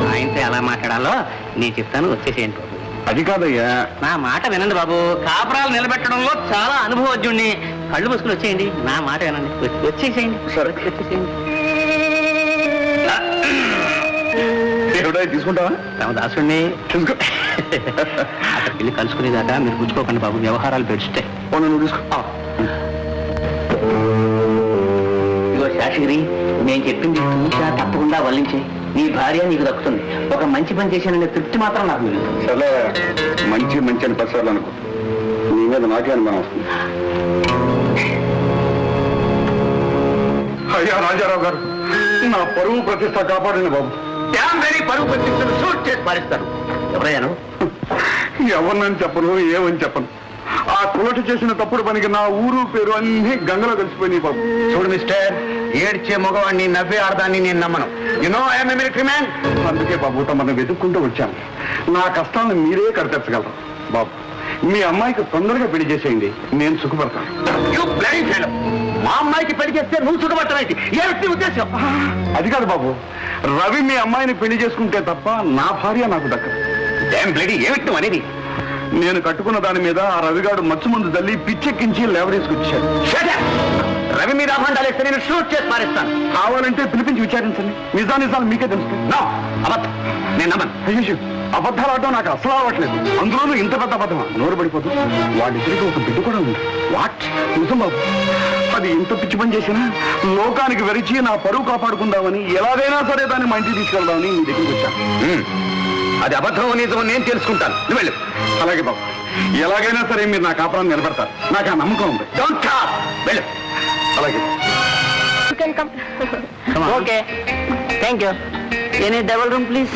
ఆయనతో ఎలా మాట్లాడాలో నేను చెప్తాను, వచ్చేసేయండి బాబు. అది కాదయ్యా. నా మాట వినండి బాబు, కాపురాలు నిలబెట్టడంలో చాలా అనుభవజ్ఞుణ్ణి. కళ్ళు మూసుకుని వచ్చేయండి, నా మాట వినండి, వచ్చేసేయండి. సరే. వచ్చేసేయండి. ఎవడో తీసుకుంటావా? తమ దాసుడిని తీసుకో. అక్కడికి వెళ్ళి కలుసుకునేదాకా మీరు పుచ్చుకోకండి బాబు, వ్యవహారాలు పెడుస్తాయి. నువ్వు తీసుకో. ఇదిగో శాషగిరి, నేను చెప్పింది చూసా తప్పకుండా వల్లించే. నీ భార్య నీకు దక్కుతుంది. ఒక మంచి పని చేశాననే తృప్తి మాత్రం నాకు మిగులుతుంది. సరే, మంచి మంచి అని పసార్లు అనుకో, నీ మీద నాకే అనుమానం వస్తుంది. అయ్యా రాజారావు గారు, నా పరువు ప్రతిష్ట కాపాడండి బాబు. పరువు ప్రతిష్టలు షూట్ చేసి పారిస్తారు. ఎవరయ్యాను? ఎవరినని చెప్పను, ఏమని చెప్పను. ఆ కులట చేసిన తప్పుడు పనికి నా ఊరు పేరు అన్ని గంగలో కలిసిపోయినాయి బాబు. చూడు మిస్టర్, ఏడ్చే మగవాడిని నవ్వే ఆడదాన్ని నేను నమ్మను. You know I'm military man. అందుకే బాబు తమను వెతుక్కుంటూ వచ్చాను. నా కష్టాలను మీరే కడతెచ్చగలరు బాబు. మీ అమ్మాయికి తొందరగా పెళ్లి చేసేయండి, నేను సుఖపడతాను. You bloody fellow. మా అమ్మాయికి పెళ్లి చేస్తే నువ్వు సుఖపడతానైతే ఏమిటి ఉద్దేశం? అది కాదు బాబు, రవి మీ అమ్మాయిని పెళ్లి చేసుకుంటే తప్ప నా భార్య నాకు దక్కదు. డామ్ బ్లడీ, ఏమిటి నువ్వు అనేది? నేను కట్టుకున్న దాని మీద ఆ రవిగాడు మచ్చు ముందు తల్లి పిచ్చెక్కించి లేవరేసుకొచ్చాడు. Shut up. రవి మీద అభండాలేస్తే నేను షూట్ చేసి పారేస్తాను. కావాలంటే పిలిపించి విచారించండి, నిజాలు మీకే తెలుస్తాయి. No, అబద్ధం, నేను నమ్మను. అయ్యో, అబద్ధాలు ఆడటం నాకు అసలు అవ్వట్లేదు. అందులోనూ ఇంత పెద్ద అబద్ధమా? నోరు పడిపోతుంది. వాళ్ళిద్దరికి ఒక బిడ్డ కూడా ఉంది. వాట్? నిజం బాబు. అది ఎంత పిచ్చి పని చేసినా లోకానికి వెరిచి నా పరువు కాపాడుకుందామని, ఎలాగైనా సరే దాన్ని మా ఇంటికి తీసుకెళ్దామని మీ దగ్గరికి వచ్చాను. అది అబద్ధం నిజం నేను తెలుసుకుంటాను. నువ్వు వెళ్ళు. అలాగే బాబు, ఎలాగైనా సరే మీరు నా కాపురాన్ని నిలబెడతారు, నాకు ఆ నమ్మకం ఉంది. Don't talk. వెళ్ళు. అలాగే. You can come. Okay, thank you. Any double room please?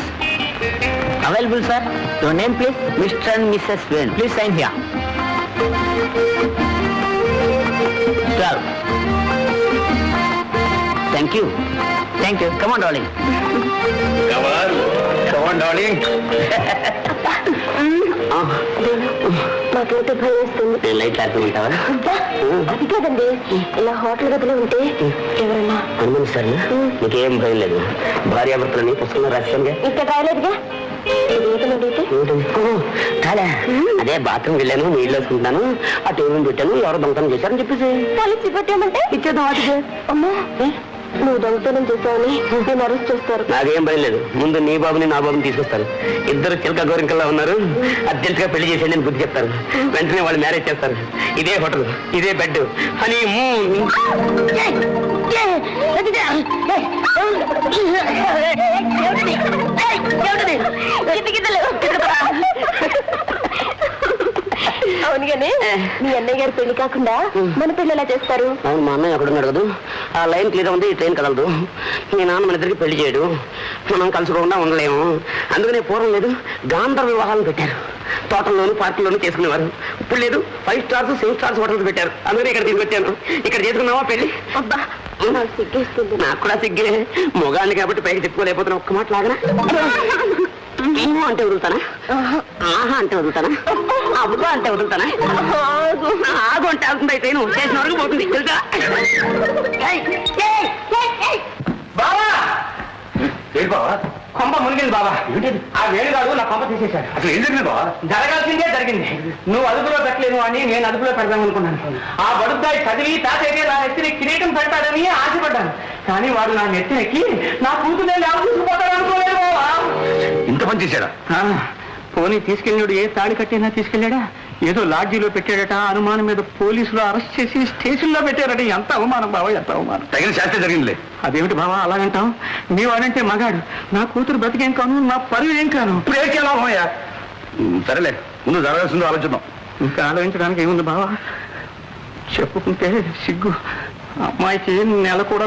Available sir. Your name please? Mister and Mrs Wayne. Please sign here. 12. Thank you. Come on darling. Come on, darling. నాకైతే భయం వేస్తుంది. నేను లైట్ లేకపోతావా? అది కాదండి, ఇలా హోటల్ గదిలో ఉంటే ఎవరన్నా అనుమతి సార్, నీకేం భయం లేదు. భార్యాభర్తలని పుస్తకంలో రాశానుగా. ఇక్కడ రాయలేదుగా. కాదా? అదే బాత్రూమ్ వెళ్ళాను, నీళ్ళు వేసుకుంటాను, ఆ టేబుల్ పెట్టాను, ఎవరో దొంగతనం చేశారని చెప్పేసి కలిసి పెట్టామంటే ఇచ్చేద్దాం వాటికి. అమ్మా, నువ్వు దొంగతనం చేసావని నేను అరెస్ట్ చేస్తారు. నాకేం భయం లేదు. ముందు నీ బాబుని నా బాబుని తీసుకొస్తాను. ఇద్దరు చిలక గోరింకల్లా ఉన్నారు. అర్జెంట్ గా పెళ్లి చేసేయండి అని బుద్ధి చెప్తారు. వెంటనే వాళ్ళు మ్యారేజ్ చేస్తారు. ఇదే హోటల్, ఇదే బెడ్ అని అవును కానీ మీ అన్నయ్య గారు పెళ్లి కాకుండా మన పెళ్లి ఎలా చేస్తారు? అవును, మా అన్నయ్య ఎక్కడున్నాడు కదా, ఆ లైన్ క్లియర్ ఉంది, ఈ ట్రైన్ కదలదు. మీ నాన్న మన ఇద్దరికి పెళ్లి చేయడు, మనం కలుసుకోకుండా ఉండలేము. అందుకనే పూర్వం లేదు, గాంధర్వ వివాహాలను పెట్టారు. తోటల్లోను పార్కుల్లోనూ చేసుకునేవారు. ఇప్పుడు లేదు, 5 స్టార్స్ 7 స్టార్స్ హోటల్స్ పెట్టారు. అందుకని ఇక్కడ తీసుకొచ్చాను. ఇక్కడ చేసుకున్నావా పెళ్లి? అబ్బా, నాకు సిగ్గేస్తుంది. నాకు కూడా సిగ్గే. మొగాన్ని కాబట్టి పైకి చెప్పుకోలేకపోతున్నా. ఒక్క మాట లాగనా? ఏమో అంటే వదులుతానా, ఆహా అంటే వదులుతానా, అబ్బా అంటే వదులుతానా, ఆగు అంటే ఆగుతుంది. అయితే నువ్వు చేసిన వరకు పోతుంది తెలుసా? బావా ఏంటి బావా కొంప మునిగింది బావా. ఆ వేణుగాడు నా కొంప తీసేశాడు. అసలు ఏం జరిగింది బావా? జరగాల్సిందే జరిగింది. నువ్వు అదుపులో పెట్టలేను అని నేను అదుపులో పెడదాం అనుకున్నాను. ఆ బడుద్దాయి చదివి తాతయ్య నా నెత్తిని కిరీటం పెడతాడని ఆశపడ్డాను. కానీ వాడు నా నెత్తినెక్కి నా కూతురు లేవ తీసుకుపోతాడు అనుకోలేదు బావా. ఇంత పని చేశాడా? పోనీ తీసుకెళ్ళాడు. ఏ తాళి కట్టినా తీసుకెళ్ళాడా? ఏదో లాడ్జీలో పెట్టాడట. అనుమానం మీద పోలీసులు అరెస్ట్ చేసి స్టేషన్లో పెట్టారట. ఎంత అవమానం బావా, ఎంత అవమానం. తగిన శాస్త్రం జరిగిందిలే. అదేమిటి బావా అలాగంటావు? నీవాడంటే మగాడు. నా కూతురు బతికేం కాను, నా పరువు ఏం కాను. ఇప్పుడు ఏం చేయాలయ్యా? సరేలే, ముందు జరగాల్సిందో ఆలోచిద్దాం. ఇంకా ఆలోచించడానికి ఏముంది బావా? చెప్పుకుంటే సిగ్గు. అమ్మాయికి నెల కూడా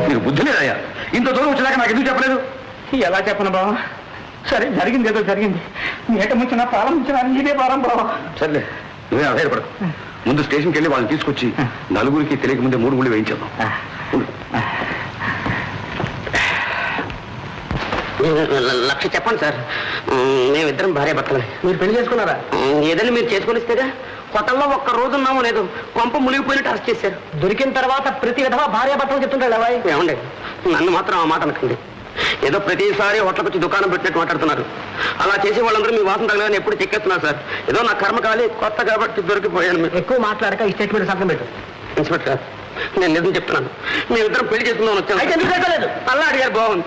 నీకు బుద్ధి లేదయ్యా. ఇంత దూరం వచ్చేదాకా నాకు ఎందుకు చెప్పలేదు? ఎలా చెప్పను బావా? సరే జరిగింది ఏదో జరిగింది. ఏట ముంచిన పాలం ముంచిన నీదే పాలం బావా. సర్లే నువ్వే అధైర్యపడకు. ముందు స్టేషన్కి వెళ్ళి వాళ్ళని తీసుకొచ్చి నలుగురికి తెలియక ముందే 3 గుళ్ళు వేయించాను. లక్ష చెప్పండి సార్. మేమిద్దరం భార్య భర్తలు. మీరు పెళ్లి చేసుకున్నారా? ఏదైనా మీరు చేసుకునిస్తేగా. హోటల్లో ఒక్క రోజు ఉన్నామో లేదు, కొంప మునిగిపోయినట్టు అరెస్ట్ చేశారు. దొరికిన తర్వాత ప్రతి విధంగా భార్య భర్తలు చెప్తుంటాడు అలా. ఏమండి, నన్ను మాత్రం ఆ మాట అనకండి. ఏదో ప్రతిసారి హోటల్కి వచ్చి దుకాణం పెట్టినట్టు మాట్లాడుతున్నారు. అలా చేసి వాళ్ళందరూ మీ వాసన తగలని ఎప్పుడు చెక్కేస్తున్నారు సార్. ఏదో నా కర్మ కాలి కొత్త కాబట్టి దొరికిపోయాను. మీరు ఎక్కువ మాట్లాడక ఈ స్టేట్మెంట్ సంతకం పెట్టు. ఇన్స్పెక్టర్ గారు, నేను నిజం చెప్తున్నాను. మేమిద్దరం పెళ్లి చేసుకుందామని వచ్చాను. అయితే ఎందుకు పెట్టలేదు? అలా అడిగారు. బాగుంది.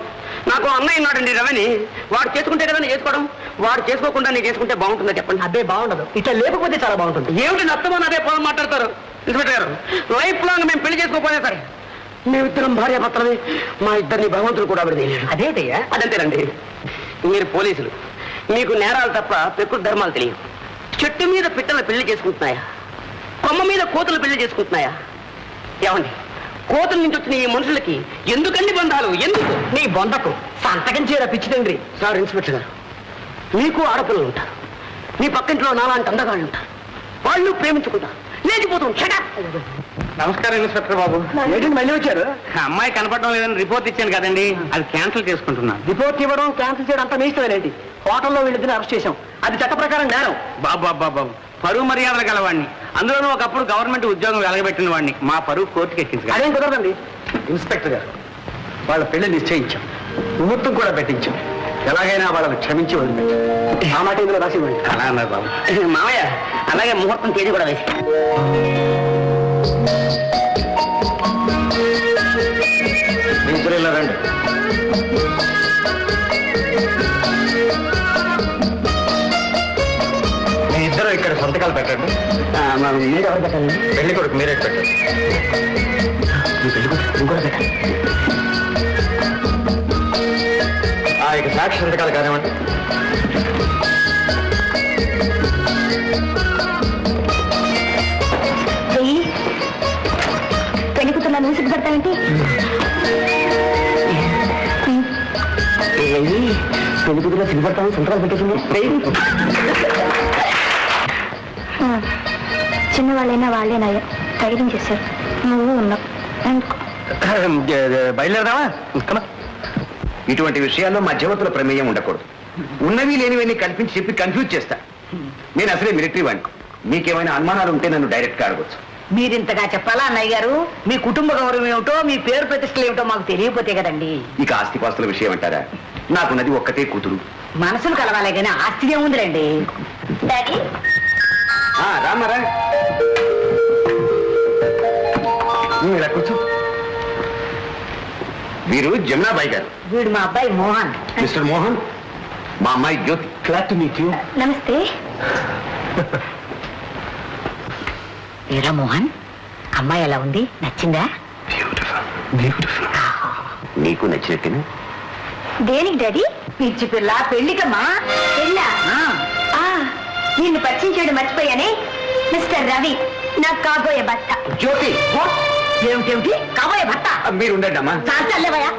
నాకు అన్నయ్య ఉన్నాడండి రవిని. వాడు చేసుకుంటే కదా నేను చేసుకోవడం. వాడు చేసుకోకుండా నేను చేసుకుంటే బాగుంటుందా చెప్పండి? అదే బాగుండదు. ఇట్లా లేకపోతే చాలా బాగుంటుంది. ఏమిటి నష్టమని అదే పోలం మాట్లాడతారు ఇన్స్పెక్టర్ గారు. లైఫ్ లాంగ్ మేము పెళ్లి చేసుకోకపోయినా సరే మేమిద్దరం భార్య భర్తలమే. మా ఇద్దరిని భగవంతుడు కూడా విడదీయలేడు. అదేంటయ్యా? అదంతేనండి. మీరు పోలీసులు, మీకు నేరాలు తప్ప ప్రకృతి ధర్మాలు తెలియదు. చెట్టు మీద పిట్టలు పెళ్లి చేసుకుంటున్నాయా? కొమ్మ మీద కోతులు పెళ్లి చేసుకుంటున్నాయా? ఏమండి, కోతుల నుంచి వచ్చిన ఈ మనుషులకి ఎందుకండి బంధాలు? ఎందుకు? నీ బొందకు సంతకం చేయరా పిచ్చి తండ్రి. సార్ ఇన్స్పెక్టర్ గారు, మీకు ఆడపిల్లలు ఉంటారు. మీ పక్కింట్లో నాలాంటి అందగాళ్ళు ఉంటారు. వాళ్ళు ప్రేమించుకుంటారు, లేచిపోతాం. నమస్కారం ఇన్స్పెక్టర్ బాబు. ఏంటండి మళ్ళీ వచ్చారు? అమ్మాయి కనపడడం లేదని రిపోర్ట్ ఇచ్చాను కదండి, అది క్యాన్సిల్ చేసుకుంటున్నాను. రిపోర్ట్ ఇవ్వడం క్యాన్సిల్ చేయడం అంతా మీ ఇష్టమేనండి. హోటల్లో వీళ్ళిద్దరిని అరెస్ట్ చేశాం. అది చట్ట ప్రకారం నేరం. బాబు పరువు మర్యాదలు గలవాడిని, అందులోనూ ఒకప్పుడు గవర్నమెంట్ ఉద్యోగం వెలగబెట్టిన వాడిని మా పరువు కోర్టుకి ఎక్కించారు. అదేం కుదరదండి ఇన్స్పెక్టర్ గారు. వాళ్ళ పెళ్లి నిశ్చయించాం, ముహూర్తం కూడా పెట్టించాం. ఎలాగైనా వాళ్ళని క్షమించి వదిలిపెట్టాం. ఆ మాట ఇందులో రాసి ఇవ్వండి. అలా అన్నారు బాబు. మామయ్య, అలాగే ముహూర్తం తేదీ కూడా వేసి. ఇద్దరు ఇలా రండి. మీ ఇద్దరు ఇక్కడ సంతకాలు పెట్టండి. మీరు ఎవరు పెట్టండి? పెళ్లి కొడుకు మీరే పెట్టండి. పెళ్లి కొడుకు కూడా పెట్టండి. ఇక సాక్షి సంతకాలు కానివ్వండి. పెళ్లి కూతురు నన్ను సిగ్గుపడతావేంటి? పెళ్లి కూతురు సిగ్గుపడతాను, సంతకాలు పెట్టేసింది. చిన్నవాళ్ళైనా వాళ్ళేనాయా ధైర్యం చేశారు. నువ్వు ఉన్నావు. బయలుదేరదామా? ఇటువంటి విషయాల్లో మధ్యవర్తుల ప్రమేయం ఉండకూడదు. ఉన్నవి లేనివన్నీ కల్పించి చెప్పి కన్ఫ్యూజ్ చేస్తా. నేను అసలే మిలిటరీ వాడిని. మీకేమైనా అనుమానాలు ఉంటే నన్ను డైరెక్ట్ గా అడగొచ్చు. మీరింతగా చెప్పాలా అన్నయ్య గారు? మీ కుటుంబ గౌరవం ఏమిటో, మీ పేరు ప్రతిష్టలు ఏమిటో మాకు తెలియకపోతే కదండి. ఇక ఆస్తిపాస్తుల విషయం అంటారా? నాకున్నది ఒక్కతే కూతురు. మనసులు కలవాలే కానీ ఆస్తి ఏముందిలేండి. డాడీ రామారా, ఇలా కూర్చో. వీరు జమునాబాయి గారు. వీడు మా అబ్బాయి మోహన్. మిస్టర్ మోహన్, మా అమ్మాయి Jyothi. Glad to meet you. నమస్తే. ఏరా మోహన్, అమ్మాయి ఎలా ఉంది? నచ్చిందా? నీకు నచ్చినట్టేనా? దేనికి డాడీ? పిచ్చి పిల్ల, పెళ్లికమ్మా. పెళ్ళా? నిన్ను పరిచయం చేయడం మర్చిపోయానే. మిస్టర్ రవి, నాకు కాబోయే భర్త. జ్యోతి, ఏమిటేమిటి కాబోయే భర్త? మీరు ఉండండి అమ్మా. చాలేవయ్యా,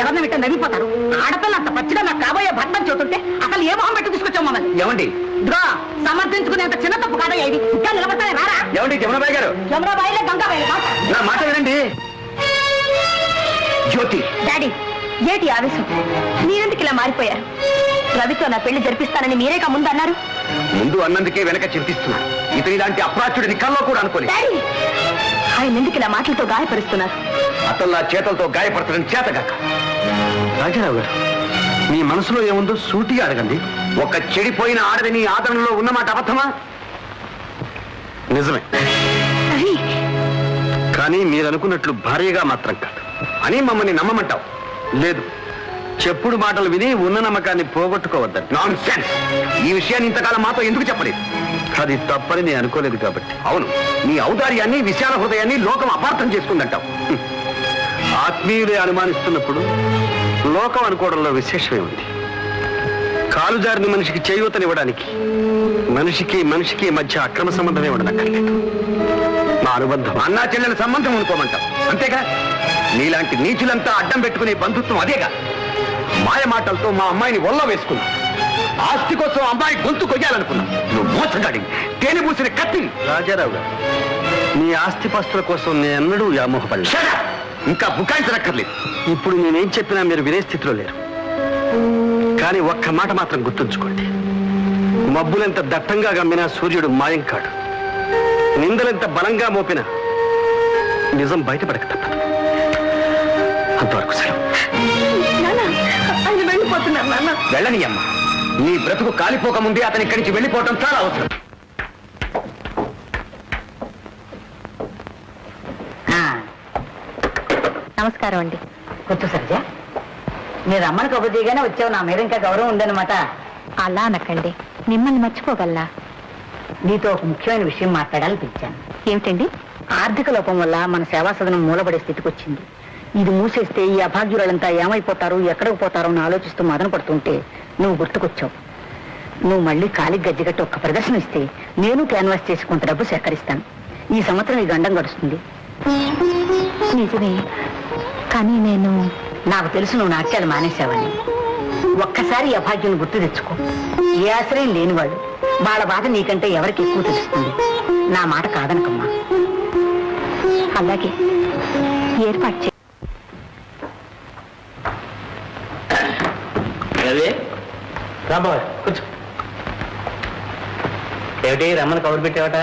ఎవరిని విట్ట నవ్విపోతారు. ఆడపిల్ల అంత పచ్చిగా నాకు కాబోయే భర్త అని చూస్తుంటే అసలు ఏ మొహం పెట్టి తీసుకొచ్చాం మమ్మల్ని. ఏమండి? ఇదిగో, సమర్థించుకునేంత చిన్న తప్పు కాదయ్యా ఇది. ఇంకా నిలబడతానే రారా? ఏమండి జమునాబాయి గారు? యమునాబాయిలే గంగాబాయిలే మాట. నా మాట వినండి. జ్యోతి. డాడీ, ఏంటి ఆవేశం? మీరెందుకు ఇలా మారిపోయారు? రవితో నా పెళ్లి జరిపిస్తానని మీరేగా ముందు అన్నారు. ముందు అన్నందుకే వెనక చింతిస్తున్నాను. ఇతని ఇలాంటి అప్రాచుడిని కల్లో కూడా అనుకోలేదు. డాడీ, ఆయన ఎందుకు ఇలా మాటలతో గాయపరుస్తున్నారు? అతను నా చేతులతో గాయపరచడం చేతగాక. రాజారావు గారు, మీ మనసులో ఏముందో సూటిగా అడగండి. ఒక చెడిపోయిన ఆడది నీ ఆదరణలో ఉన్నమాట అబద్ధమా? నిజమే, రవి, కానీ మీరు అనుకున్నట్లు భార్యగా మాత్రం కాదు అని మమ్మల్ని నమ్మమంటావు. లేదు, చెప్పుడు మాటలు విని ఉన్న నమ్మకాన్ని పోగొట్టుకోవద్దని. Non sense. ఈ విషయాన్ని ఇంతకాలం మాతో ఎందుకు చెప్పలేదు? అది తప్పని నేను అనుకోలేదు కాబట్టి. అవును, నీ ఔదార్యాన్ని, విశాల హృదయాన్ని లోకం అపార్థం చేసుకుందంటావు. ఆత్మీయులే అనుమానిస్తున్నప్పుడు లోకం అనుకోవడంలో విశేషమే ఉంది. కాలు జారిన మనిషికి చేయూతనివ్వడానికి మనిషికి మధ్య అక్రమ సంబంధమే ఉండనక్కర్లేదు. నా అనుబంధం అన్నా చెల్లెల సంబంధం అనుకోమంటాం, అంతేగా? నీలాంటి నీచులంతా అడ్డం పెట్టుకునే బంధుత్వం అదేగా. మాయ మాటలతో మా అమ్మాయిని ఒళ్ళ వేసుకున్నా. ఆస్తి కోసం అమ్మాయి గొంతు కొయ్యాలనుకున్నా. నువ్వు మోసగాడి, తేనె పూసిన కత్తి. రాజారావు గారు, నీ ఆస్తిపాస్తుల కోసం నేను ఎన్నడూ వ్యామోహపడలేదు. ఇంకా బుకాయించనక్కర్లేదు. ఇప్పుడు నేనేం చెప్పినా మీరు వినే స్థితిలో లేరు. కానీ ఒక్క మాట మాత్రం గుర్తుంచుకోండి. మబ్బులెంత దట్టంగా గమ్మినా సూర్యుడు మాయం కాడు. నిందలెంత బలంగా మోపినా నిజం బయటపడక తప్పదు. అంతవరకు సెలవు. ఆయన వెళ్ళిపోతున్నారు నాన్న. వెళ్ళని అమ్మ, నీ బ్రతుకు కాలిపోక ముందే అతని ఇక్కడి నుంచి వెళ్ళిపోవటం చాలా అవసరం. నమస్కారం అండి. కూర్చో సరిజా. మీరు అమ్మని కబుర్ చేయగానే వచ్చావు. నా మీద ఇంకా గౌరవం ఉందన్నమాట. అలా అనకండి, మిమ్మల్ని మర్చిపోగలనా? నీతో ఒక ముఖ్యమైన విషయం మాట్లాడాలని పిలిచాను. ఏమిటండి? ఆర్థిక లోపం వల్ల మన సేవా సదనం మూలబడే స్థితికి వచ్చింది. ఇది మూసేస్తే ఈ అభాగ్యురాలంతా ఏమైపోతారు, ఎక్కడికి పోతారో అని ఆలోచిస్తూ మదన పడుతుంటే నువ్వు గుర్తుకొచ్చావు. నువ్వు మళ్ళీ కాలికి గజ్జిగట్టి ఒక్క ప్రదర్శన ఇస్తే నేను క్యాన్వాస్ చేసి కొంత డబ్బు సేకరిస్తాను. ఈ సంవత్సరం ఈ గండం గడుస్తుంది. నిజమే, కానీ నేను నాకు తెలుసు నువ్వు నాట్యాలు మానేశావని. ఒక్కసారి ఈ అభాగ్యం గుర్తు తెచ్చుకో. ఏ ఆశ్రయం లేనివాడు, వాళ్ళ బాధ నీకంటే ఎవరికి ఎక్కువ తెలుస్తుంది. నా మాట కాదనకమ్మా. అలాగే ఏర్పాటు చే. కూర్చో. ఏమిటి రమ్మని కబురు పెట్టావట?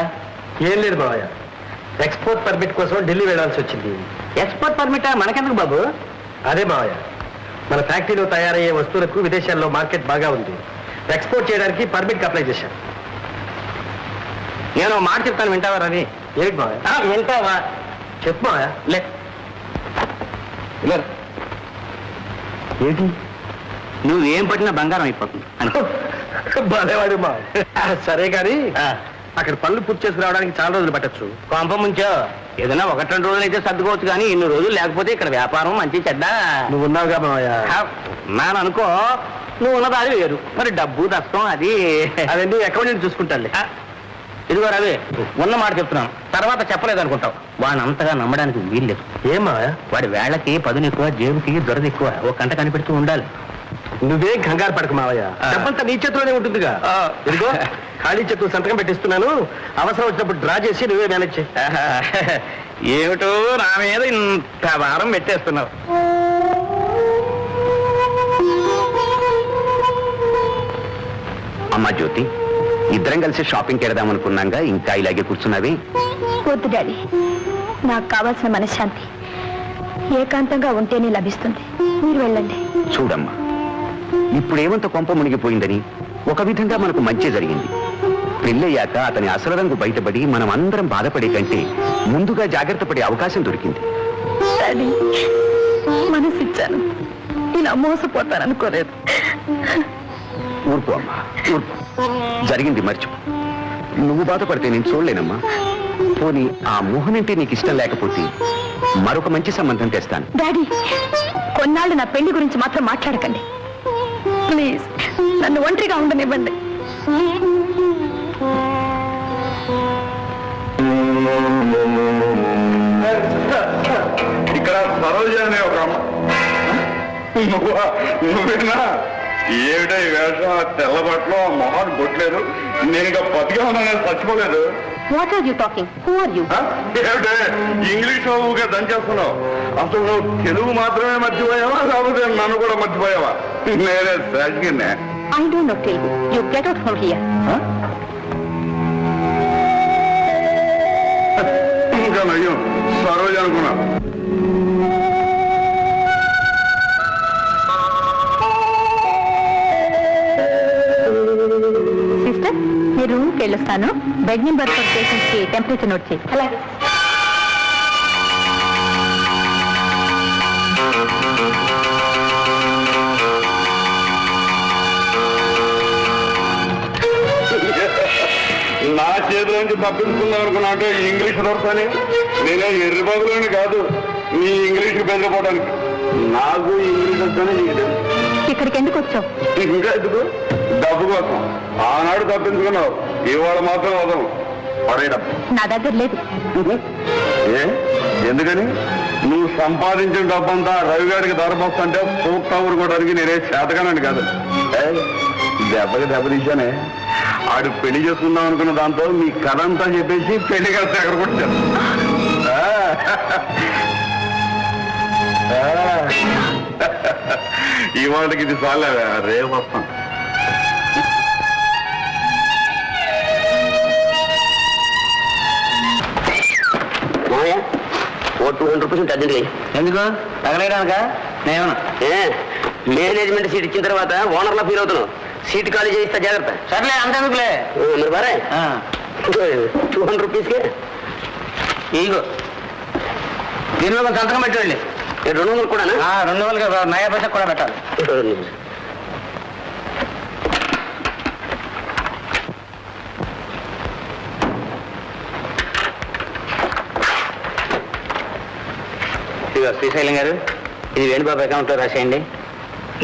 ఏం లేదు బాబయ్య, ఎక్స్పోర్ట్ పర్మిట్ కోసం ఢిల్లీ వెళ్లాల్సి వచ్చింది. ఎక్స్పోర్ట్ పర్మిటా? మనకెందుకు బాబు? అదే బాబయ్య, మన ఫ్యాక్టరీలో తయారయ్యే వస్తువులకు విదేశాల్లో మార్కెట్ బాగా ఉంది. ఎక్స్పోర్ట్ చేయడానికి పర్మిట్ అప్లై చేశాను. నేను మాట చెప్తాను, వింటావా రవి? ఏంటి బాబయ్య? వింటావా? చెప్పు బాబయ్య. ఏంటి? నువ్వేం పట్టినా బంగారం అయిపోతుంది. బాధేవాడు మా. సరే కానీ అక్కడ పనులు పూర్తి చేసుకు రావడానికి చాలా రోజులు పట్టచ్చు. కొంప ముంచో ఏదైనా 1-2 రోజులు అయితే సర్దుకోవచ్చు, కానీ ఇన్ని రోజులు లేకపోతే ఇక్కడ వ్యాపారం మంచి చెడ్డ. నువ్వు ఉన్నావుగా మావయ్య. నాను అనుకో, నువ్వు ఉన్నది అది వేరు. మరి డబ్బు నష్టం అది అదండి అకౌంటెంట్ చూసుకుంటాను. ఇదిగో రవి, ఉన్న మాట చెప్తున్నాను, తర్వాత చెప్పలేదు అనుకుంటావు. వాడిని అంతగా నమ్మడానికి వీల్లేదు. ఏమా? వాడి వేళకి పదును ఎక్కువ, జేబుకి దురద ఎక్కువ. ఒక గంట కనిపెడుతూ ఉండాలి. నువ్వే కంగారు పడకు మావయ్య, డబ్బంతా నీ చేతిలోనే ఉంటుందిగా. ఇదిగో ఖాళీ చెట్టు సంతకం పెట్టిస్తున్నాను, అవసరం వచ్చినప్పుడు డ్రా చేసి నువ్వే మేనేజ్ చేయి. ఏమిటో నా మీద ఇంత భారం పెట్టేస్తున్నావు. అమ్మా జ్యోతి, ఇద్దరం కలిసి షాపింగ్కి వెళదాం అనుకున్నాగా, ఇంకా ఇలాగే కూర్చున్నావి? వద్దు డాడీ, నాకు కావాల్సిన మనశ్శాంతి ఏకాంతంగా ఉంటేనే లభిస్తుంది. మీరు వెళ్ళండి. చూడమ్మా, ఇప్పుడేమంత కొంప మునిగిపోయిందని ఒక విధంగా మనకు మంచి జరిగింది. పెళ్ళయ్యాక అతని అసలు రంగు బయటపడి మనం అందరం బాధపడే కంటే ముందుగా జాగ్రత్త పడే అవకాశం దొరికింది. డాడీ, మనసిచ్చాను, ఇలా మోసపోతాననుకోలేదు. ఊరుకో అమ్మా, ఊరుకో. జరిగింది మర్చిపో. నువ్వు బాధపడితే నేను చూడలేనమ్మా. పోనీ ఆ మోహన్ అంటే నీకు ఇష్టం లేకపోతే మరొక మంచి సంబంధం తెస్తాను. డాడీ, కొన్నాళ్ళు నా పెళ్లి గురించి మాత్రం మాట్లాడకండి ప్లీజ్. నన్ను ఒంటరిగా ఉండనివ్వండి. ఇక్కడ సరోజ అనే ఒక నువ్వేనా? ఏమిటో ఈ వేషం, తెల్లబట్లో మొహాన్ని కొట్టలేదు. నేను ఇంకా బతిగా ఉన్నాను, చచ్చిపోలేదు. What are you talking? Who are you? ఏమిటే ఇంగ్లీష్ ఊగా దంచేస్తున్నావు? అసలు నువ్వు తెలుగు మాత్రమే మర్చిపోయావా, లేకపోతే నన్ను కూడా మర్చిపోయావా? నేనే శాఖనే. I don't know Telugu. You get out from here. ఇంకా నయ్యం సరోజ అనుకున్నా. సిస్టర్, మీరు రూమ్కి వెళ్ళొస్తాను. బెడ్ నెంబర్ 4 పేషెంట్స్ కి టెంపరేచర్ నోట్ చేయి. అలాగే. నా చేతిలో నుంచి తప్పించుకుందాం అనుకున్నా అంటే ఇంగ్లీష్ దొరకని నేనే ఎర్రిబాబులోని కాదు నీ ఇంగ్లీష్ బెదిరిపోవడానికి. నాకు ఇంగ్లీష్ వస్తేనే నీకు ఇక్కడికి ఎందుకు వచ్చావు? ఇంకా ఎందుకు? డబ్బు కోసం. ఆనాడు తప్పించుకున్నావు, ఇవాళ మాత్రం వదం. పడే డబ్బు నా దగ్గర లేదు. ఏ ఎందుకని? నువ్వు సంపాదించిన డబ్బంతా రవిగాడికి ధరపోస్తుంటే సూక్తా ఊరుకోవడానికి నేనే చేతగానండి కాదు. దెబ్బకి దెబ్బ తీశానే. ఆడు పెళ్లి చేసుకుందాం అనుకున్న దాంతో మీ కథ అంతా చెప్పేసి పెళ్లి కలిసి ఎక్కడ కొట్టాను. ఇవాళకి ఇది చాలే, రేపు వస్తాం. ఓ 200 రూపీస్ అద్దెండి. ఎందుకు తగలేడానిక? మేనేజ్మెంట్ సీట్ ఇచ్చిన తర్వాత ఓనర్లా ఫీల్ అవుతున్నావు. సీట్ ఖాళీ చేయిస్తా, జాగ్రత్త. సర్లే అంతేందుకులే. మరి బారే 200 రూపీస్కే ఇగో దీనిలో కొంచెం సంతకం పెట్టండి. 200 కూడా? 200 నయా పైసా కూడా పెట్టాలి. శ్రీశైలం గారు, ఇది వేణుబాబు అకౌంట్ లో రాసేయండి.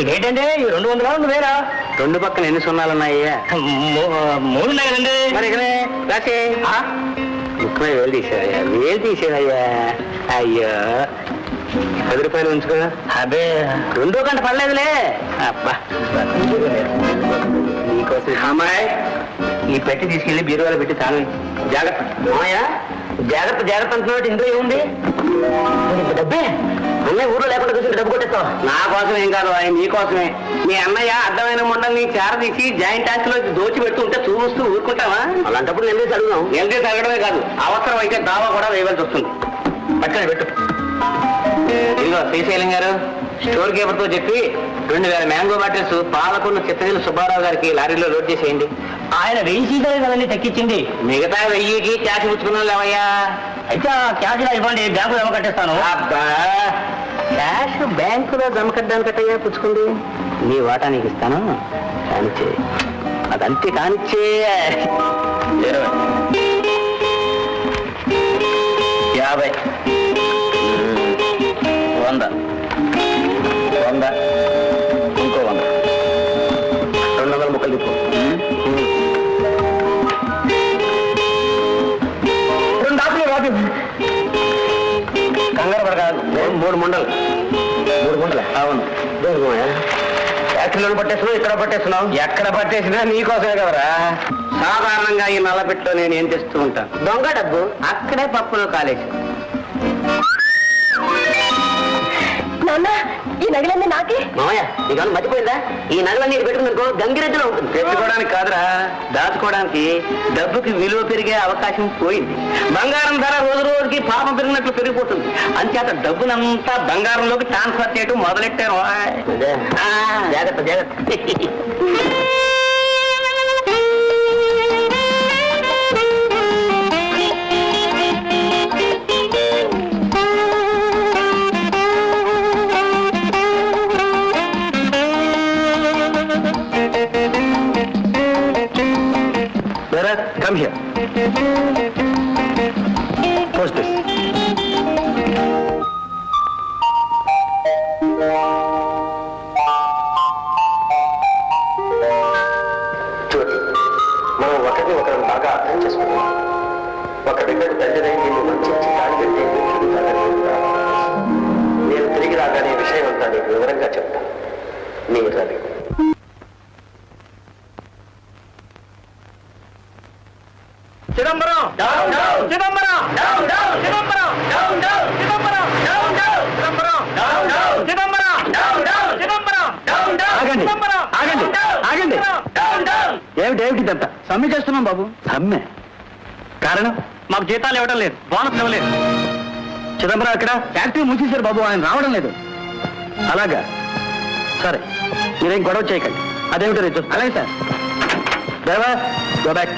ఇదేంటండి 200 వేరా? 2 పక్కన ఎన్ని సున్నాలున్నాయ్యా? 3 ఉన్నాయి కదండి. మరి ఇకనే రాసే. 30,000 తీసేవయ్యా. వేలు తీసేవయ్యా. అయ్యో 10 రూపాయలు ఉంచుకో. అదే 2 గంట పడలేదులే. అబ్బా నీకోసం అమ్మాయి ఈ పెట్టి తీసుకెళ్లి బీరువాలో పెట్టి తాను. జాగ్రత్త అమ్మాయ్యా, జాగ్రత్త జాగ్రత్త అంటున్నాడు. ఇందులో ఏముంది? డబ్బే. అన్నయ్య ఊర్లో లేకుండా కూర్చుంటే డబ్బు కొట్టేస్తావు. నా కోసం ఏం కాదు, ఆయన నీకోసమే. మీ అన్నయ్య అడ్డమైన మొండల్ని చేరదీసి జాయింట్ ట్యాక్స్ లో దోచి పెడుతూ ఉంటే చూస్తూ ఊరుకుంటావా? అలాంటప్పుడు నిలదీసి అడుగుదాం. నిలదీసి అడగడమే కాదు, అవసరం అయితే దావా కూడా వేయవలసి వస్తుంది. పక్కన పెట్టు. ఇదిగో శ్రీశైలం గారు, స్టోర్ కీపర్ తో చెప్పి 2000 మ్యాంగో బాటిల్స్ పాలకొల్లు చిత్తగిరి సుబ్బారావు గారికి లారీలో లోడ్ చేసేయండి. ఆయన 1000 సీసాలే కదండి తగ్గించింది. మిగతా 1000కి క్యాష్ పుచ్చుకున్నాం లేవయ్యా. అయితే క్యాష్ ఇవ్వండి, బ్యాంకులో జమ కట్టేస్తాను. అబ్బా క్యాష్ బ్యాంకులో జమ కట్టడానికట్టయ్యా పుచ్చుకుంది. నీ వాటా నీకు ఇస్తాను, కానిచ్చే. అదంతే కానిచ్చే. 50, 100, 100, ఇంకో 100, 200 ముక్కలు తిప్పు. 2 ఆకులు రాదు. కంగారు పడకాదు. 3 ముండలు. 3 ముండలే? అవును. ఫ్యాక్టరీలో పట్టేస్తున్నావు, ఇక్కడ పట్టేస్తున్నావు. ఎక్కడ పట్టేసినా నీకోసమే కదరా. సాధారణంగా ఈ నల్లపెట్టులో నేను ఏం తెస్తూ ఉంటాను? దొంగ డబ్బు. అక్కడే పప్పులో కాలేసి. నాన్న, ఈ నగలన్నీ నాకే. మామయ్య నీకు మర్చిపోయిందా? ఈ నగలన్నీ పెట్టుకున్నారో గంగిరెద్దులో ఉంటుంది. పెట్టుకోవడానికి కాదురా, దాచుకోవడానికి. డబ్బుకి విలువ పెరిగే అవకాశం పోయింది. బంగారం ధర రోజు రోజుకి పాపం పెరిగినట్లు పెరిగిపోతుంది. అంచేత డబ్బునంతా బంగారంలోకి ట్రాన్స్ఫర్ చేయడం మొదలెట్టారు. జాగ్రత్త జాగ్రత్త. Come here. Post this. చూడండి, మనం ఒకరిని ఒకరిని బాగా అర్థం చేసుకున్నాం. ఒక బిడ్డకు తండ్రినై నేను మంచి తాడి కట్టి నేను తిరిగి రాగానే విషయం అంతా నీకు వివరంగా చెప్తాను. నీ రవి. చిదంబరం చిదంబరం చిదంబరం చిదంబరం చిదంబరం చిదంబరం చిదంబరం. ఆగండి ఆగండి ఆగండి. ఏమిటిదంతా? సమ్మె చేస్తున్నాం బాబు. సమ్మె? కారణం? మాకు జీతాలు ఇవ్వడం లేదు, బోనస్ ఇవ్వలేదు. చిదంబరం అక్కడ ఫ్యాక్టరీ మూసేశారు బాబు, ఆయన రావడం లేదు. అలాగా, సరే మీరేం గొడవ చేయకండి. అదేమిటో రేపు అలాగే సార్. Go back.